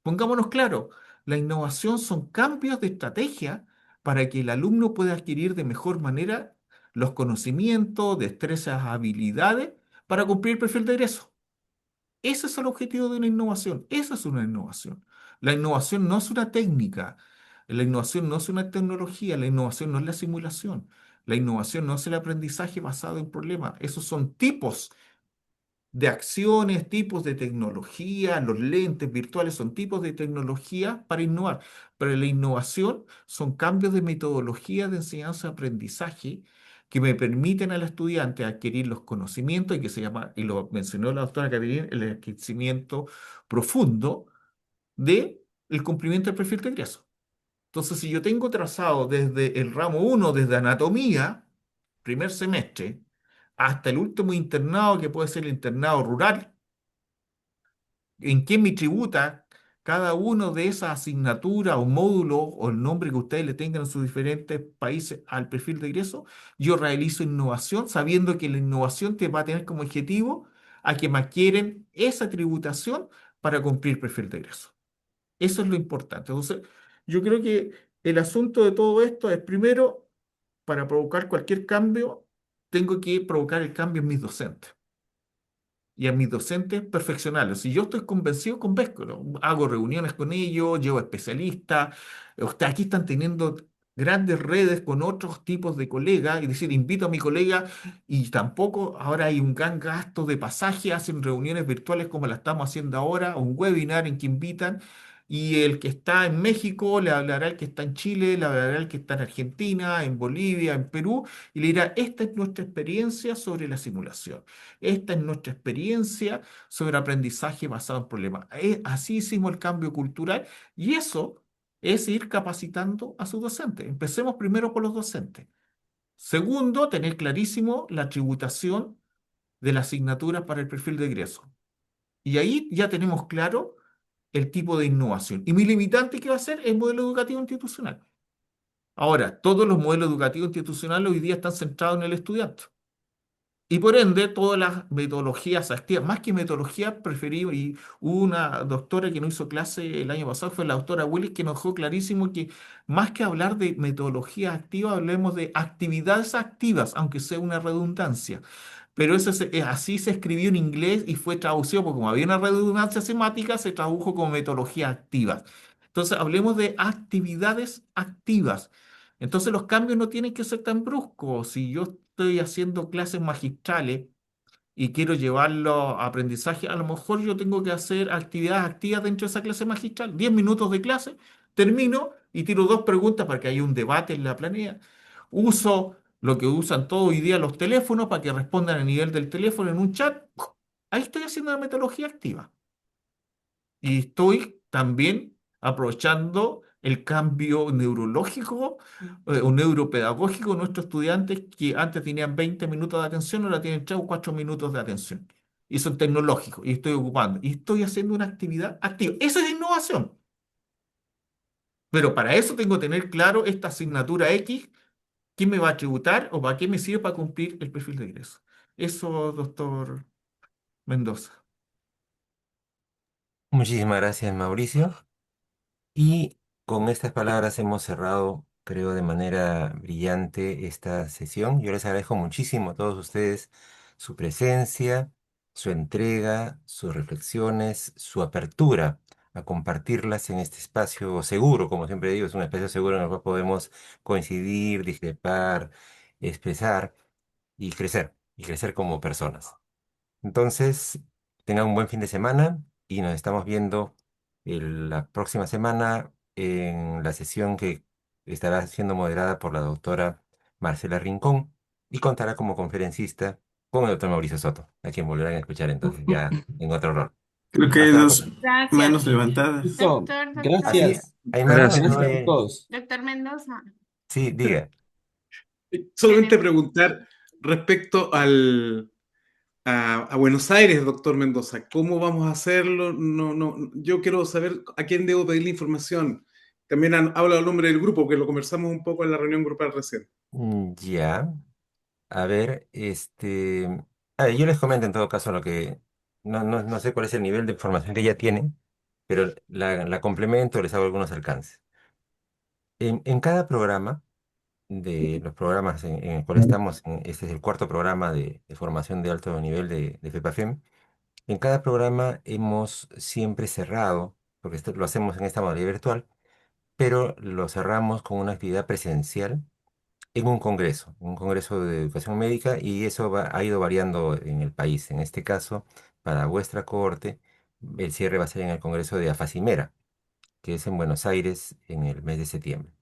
Pongámonos claro, la innovación son cambios de estrategia para que el alumno pueda adquirir de mejor manera los conocimientos, destrezas, habilidades para cumplir el perfil de egreso. Ese es el objetivo de una innovación. Esa es una innovación. La innovación no es una técnica. La innovación no es una tecnología. La innovación no es la simulación. La innovación no es el aprendizaje basado en problemas. Esos son tipos de acciones, tipos de tecnología, los lentes virtuales son tipos de tecnología para innovar. Pero la innovación son cambios de metodología de enseñanza-aprendizaje que me permiten al estudiante adquirir los conocimientos y que se llama, y lo mencionó la doctora Caterina, el enriquecimiento profundo de el cumplimiento del perfil de egreso. Entonces, si yo tengo trazado desde el ramo uno, desde anatomía, primer semestre, hasta el último internado, que puede ser el internado rural, en qué me tributa cada uno de esas asignaturas o módulos o el nombre que ustedes le tengan en sus diferentes países al perfil de egreso, yo realizo innovación sabiendo que la innovación te va a tener como objetivo a que me adquieren esa tributación para cumplir el perfil de egreso. Eso es lo importante. Entonces, yo creo que el asunto de todo esto es, primero, para provocar cualquier cambio, tengo que provocar el cambio en mis docentes y a mis docentes perfeccionarlos. Si yo estoy convencido, convenzco, ¿no? Hago reuniones con ellos, llevo especialistas. Ustedes aquí están teniendo grandes redes con otros tipos de colegas, y decir, invito a mi colega y tampoco ahora hay un gran gasto de pasaje, hacen reuniones virtuales como la estamos haciendo ahora, un webinar en que invitan. Y el que está en México le hablará al que está en Chile, le hablará al que está en Argentina, en Bolivia, en Perú, y le dirá, esta es nuestra experiencia sobre la simulación. Esta es nuestra experiencia sobre aprendizaje basado en problemas. Así hicimos el cambio cultural y eso es ir capacitando a sus docentes. Empecemos primero por los docentes. Segundo, tener clarísimo la tributación de las asignaturas para el perfil de egreso. Y ahí ya tenemos claro el tipo de innovación. Y mi limitante, ¿qué va a ser? El modelo educativo institucional. Ahora, todos los modelos educativos institucionales hoy día están centrados en el estudiante. Y por ende, todas las metodologías activas, más que metodología, preferí, y hubo una doctora que nos hizo clase el año pasado, fue la doctora Willis, que nos dejó clarísimo que más que hablar de metodología activa, hablemos de actividades activas, aunque sea una redundancia. Pero así se escribió en inglés y fue traducido, porque como había una redundancia semántica, se tradujo como metodología activa. Entonces, hablemos de actividades activas. Entonces, los cambios no tienen que ser tan bruscos. Si yo estoy haciendo clases magistrales y quiero llevarlo a aprendizaje, a lo mejor yo tengo que hacer actividades activas dentro de esa clase magistral. 10 minutos de clase, termino y tiro dos preguntas para que haya un debate en la planilla. Uso lo que usan todo hoy día los teléfonos para que respondan a nivel del teléfono en un chat. Ahí estoy haciendo una metodología activa. Y estoy también aprovechando el cambio neurológico o neuropedagógico de nuestros estudiantes que antes tenían 20 minutos de atención, ahora tienen 3 o 4 minutos de atención. Y son tecnológicos y estoy ocupando. Y estoy haciendo una actividad activa. Eso es innovación. Pero para eso tengo que tener claro esta asignatura X, qué me va a tributar o para qué me sirve para cumplir el perfil de ingreso. Eso, doctor Mendoza. Muchísimas gracias, Mauricio. Y con estas palabras hemos cerrado, creo, de manera brillante esta sesión. Yo les agradezco muchísimo a todos ustedes su presencia, su entrega, sus reflexiones, su apertura a compartirlas en este espacio seguro, como siempre digo, es un espacio seguro en el cual podemos coincidir, discrepar, expresar y crecer como personas. Entonces, tengan un buen fin de semana y nos estamos viendo la próxima semana en la sesión que estará siendo moderada por la doctora Marcela Rincón y contará como conferencista con el doctor Mauricio Soto, a quien volverán a escuchar entonces ya en otro rol. Creo que hay Hasta la dos próxima. manos Gracias. levantadas. Listo. Así, Gracias. hay manos, Gracias. no Gracias a es... todos. Doctor Mendoza, Sí, diga. Solamente tenemos, preguntar respecto a Buenos Aires, doctor Mendoza, ¿cómo vamos a hacerlo? No, no, yo quiero saber a quién debo pedir la información. También hablo al nombre del grupo, porque lo conversamos un poco en la reunión grupal recién. Ya. A ver, a ver, yo les comento en todo caso lo que... No sé cuál es el nivel de información que ella tiene, pero la complemento, les hago algunos alcances. En cada programa, de los programas en el cual estamos, este es el cuarto programa de formación de alto nivel de FEPAFEM, en cada programa hemos siempre cerrado, porque esto lo hacemos en esta modalidad virtual, pero lo cerramos con una actividad presencial en un congreso de educación médica, y eso ha ido variando en el país. En este caso, para vuestra cohorte, el cierre va a ser en el congreso de AFACIMERA, que es en Buenos Aires en el mes de septiembre.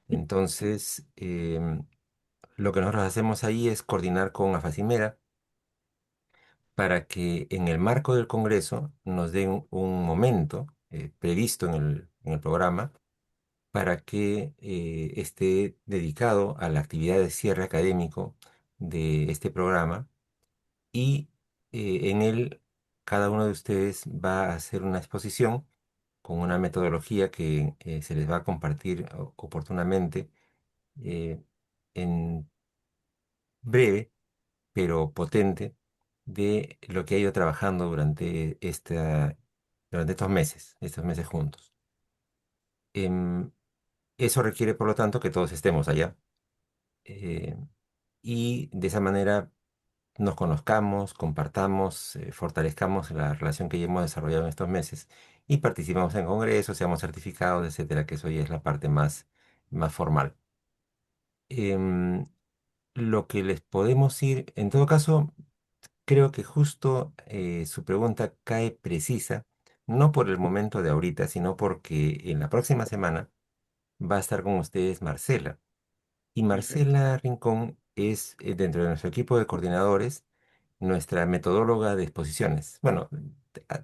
Entonces, lo que nosotros hacemos ahí es coordinar con AFACIMERA para que en el marco del congreso nos den un momento previsto en el programa para que esté dedicado a la actividad de cierre académico de este programa, y en él cada uno de ustedes va a hacer una exposición con una metodología que se les va a compartir oportunamente, eh, en breve pero potente, de lo que ha ido trabajando durante estos meses juntos. Em, Eso requiere, por lo tanto, que todos estemos allá, eh, y de esa manera nos conozcamos, compartamos, fortalezcamos la relación que ya hemos desarrollado en estos meses y participamos en congresos, seamos certificados, etcétera, que eso ya es la parte más formal. Em, lo que les podemos ir, en todo caso, creo que justo su pregunta cae precisa, no por el momento de ahorita, sino porque en la próxima semana va a estar con ustedes Marcela. Y Perfecto. Marcela Rincón es, dentro de nuestro equipo de coordinadores, nuestra metodóloga de exposiciones. Bueno,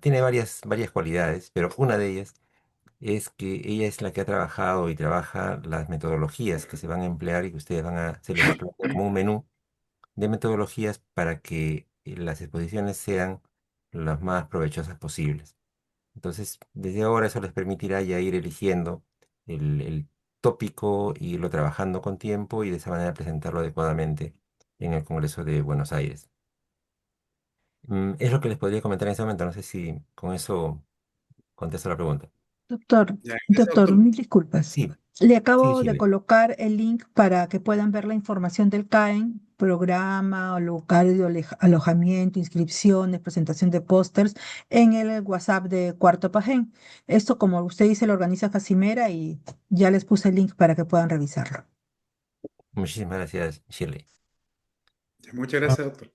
tiene varias cualidades, pero una de ellas es que ella es la que ha trabajado y trabaja las metodologías que se van a emplear y que se les va a plantear como un menú de metodologías para que las exposiciones sean las más provechosas posibles. Entonces, desde ahora eso les permitirá ya ir eligiendo el tópico, irlo trabajando con tiempo y de esa manera presentarlo adecuadamente en el Congreso de Buenos Aires. Es lo que les podría comentar en ese momento. No sé si con eso contesto la pregunta. Doctor, Ya, gracias, doctor, doctor. mil disculpas. Sí, Le sí, acabo de Chile. colocar el link para que puedan ver la información del CAEN, programa, local de alojamiento, inscripciones, presentación de pósters en el WhatsApp de Cuarto Pagen. Esto, como usted dice, lo organiza Facimera y ya les puse el link para que puedan revisarlo. Muchísimas gracias, Shirley. Muchas Ah, gracias, doctor.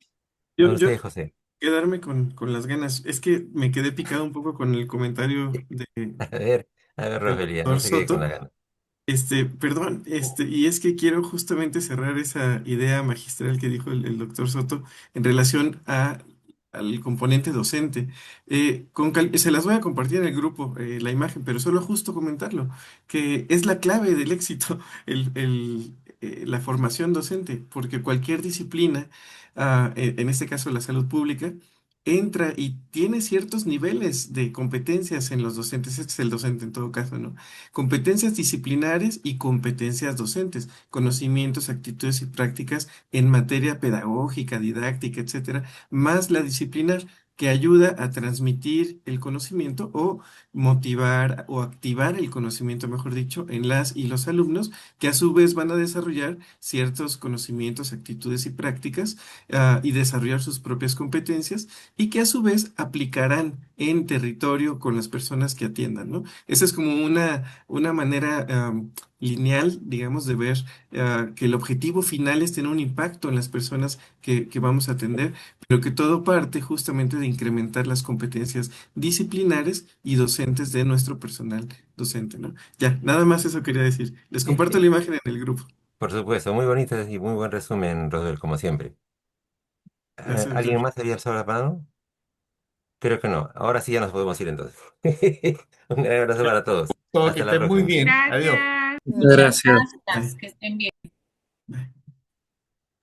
Con yo ustedes, José. quedarme con las ganas. Es que me quedé picado un poco con el comentario A ver, a ver, del Rogelio, no doctor se quede con Soto. la gana. Perdón, y es que quiero justamente cerrar esa idea magistral que dijo el doctor Soto en relación al componente docente. Se las voy a compartir en el grupo, la imagen, pero solo justo comentarlo, que es la clave del éxito, la formación docente, porque cualquier disciplina, en este caso la salud pública, entra y tiene ciertos niveles de competencias en los docentes. Este es el docente en todo caso, ¿no? Competencias disciplinares y competencias docentes, conocimientos, actitudes y prácticas en materia pedagógica, didáctica, etcétera, más la disciplinar que ayuda a transmitir el conocimiento o motivar o activar el conocimiento, mejor dicho, en las y los alumnos, que a su vez van a desarrollar ciertos conocimientos, actitudes y prácticas, y desarrollar sus propias competencias y que a su vez aplicarán en territorio con las personas que atiendan, ¿no? Esa es como una manera lineal, digamos, de ver que el objetivo final es tener un impacto en las personas que vamos a atender, pero que todo parte justamente de incrementar las competencias disciplinares y docentes de nuestro personal docente, ¿no? Ya, nada más eso quería decir. Les comparto la imagen en el grupo. Por supuesto, muy bonito y muy buen resumen, Rodel, como siempre. Gracias, ¿Alguien doctor. más había alzado la mano? Creo que no. Ahora sí ya nos podemos ir entonces. Un gran abrazo para todos. Todo que Hasta la esté muy próxima. bien. Adiós. Gracias. Muchas Muchas gracias. gracias, que estén bien.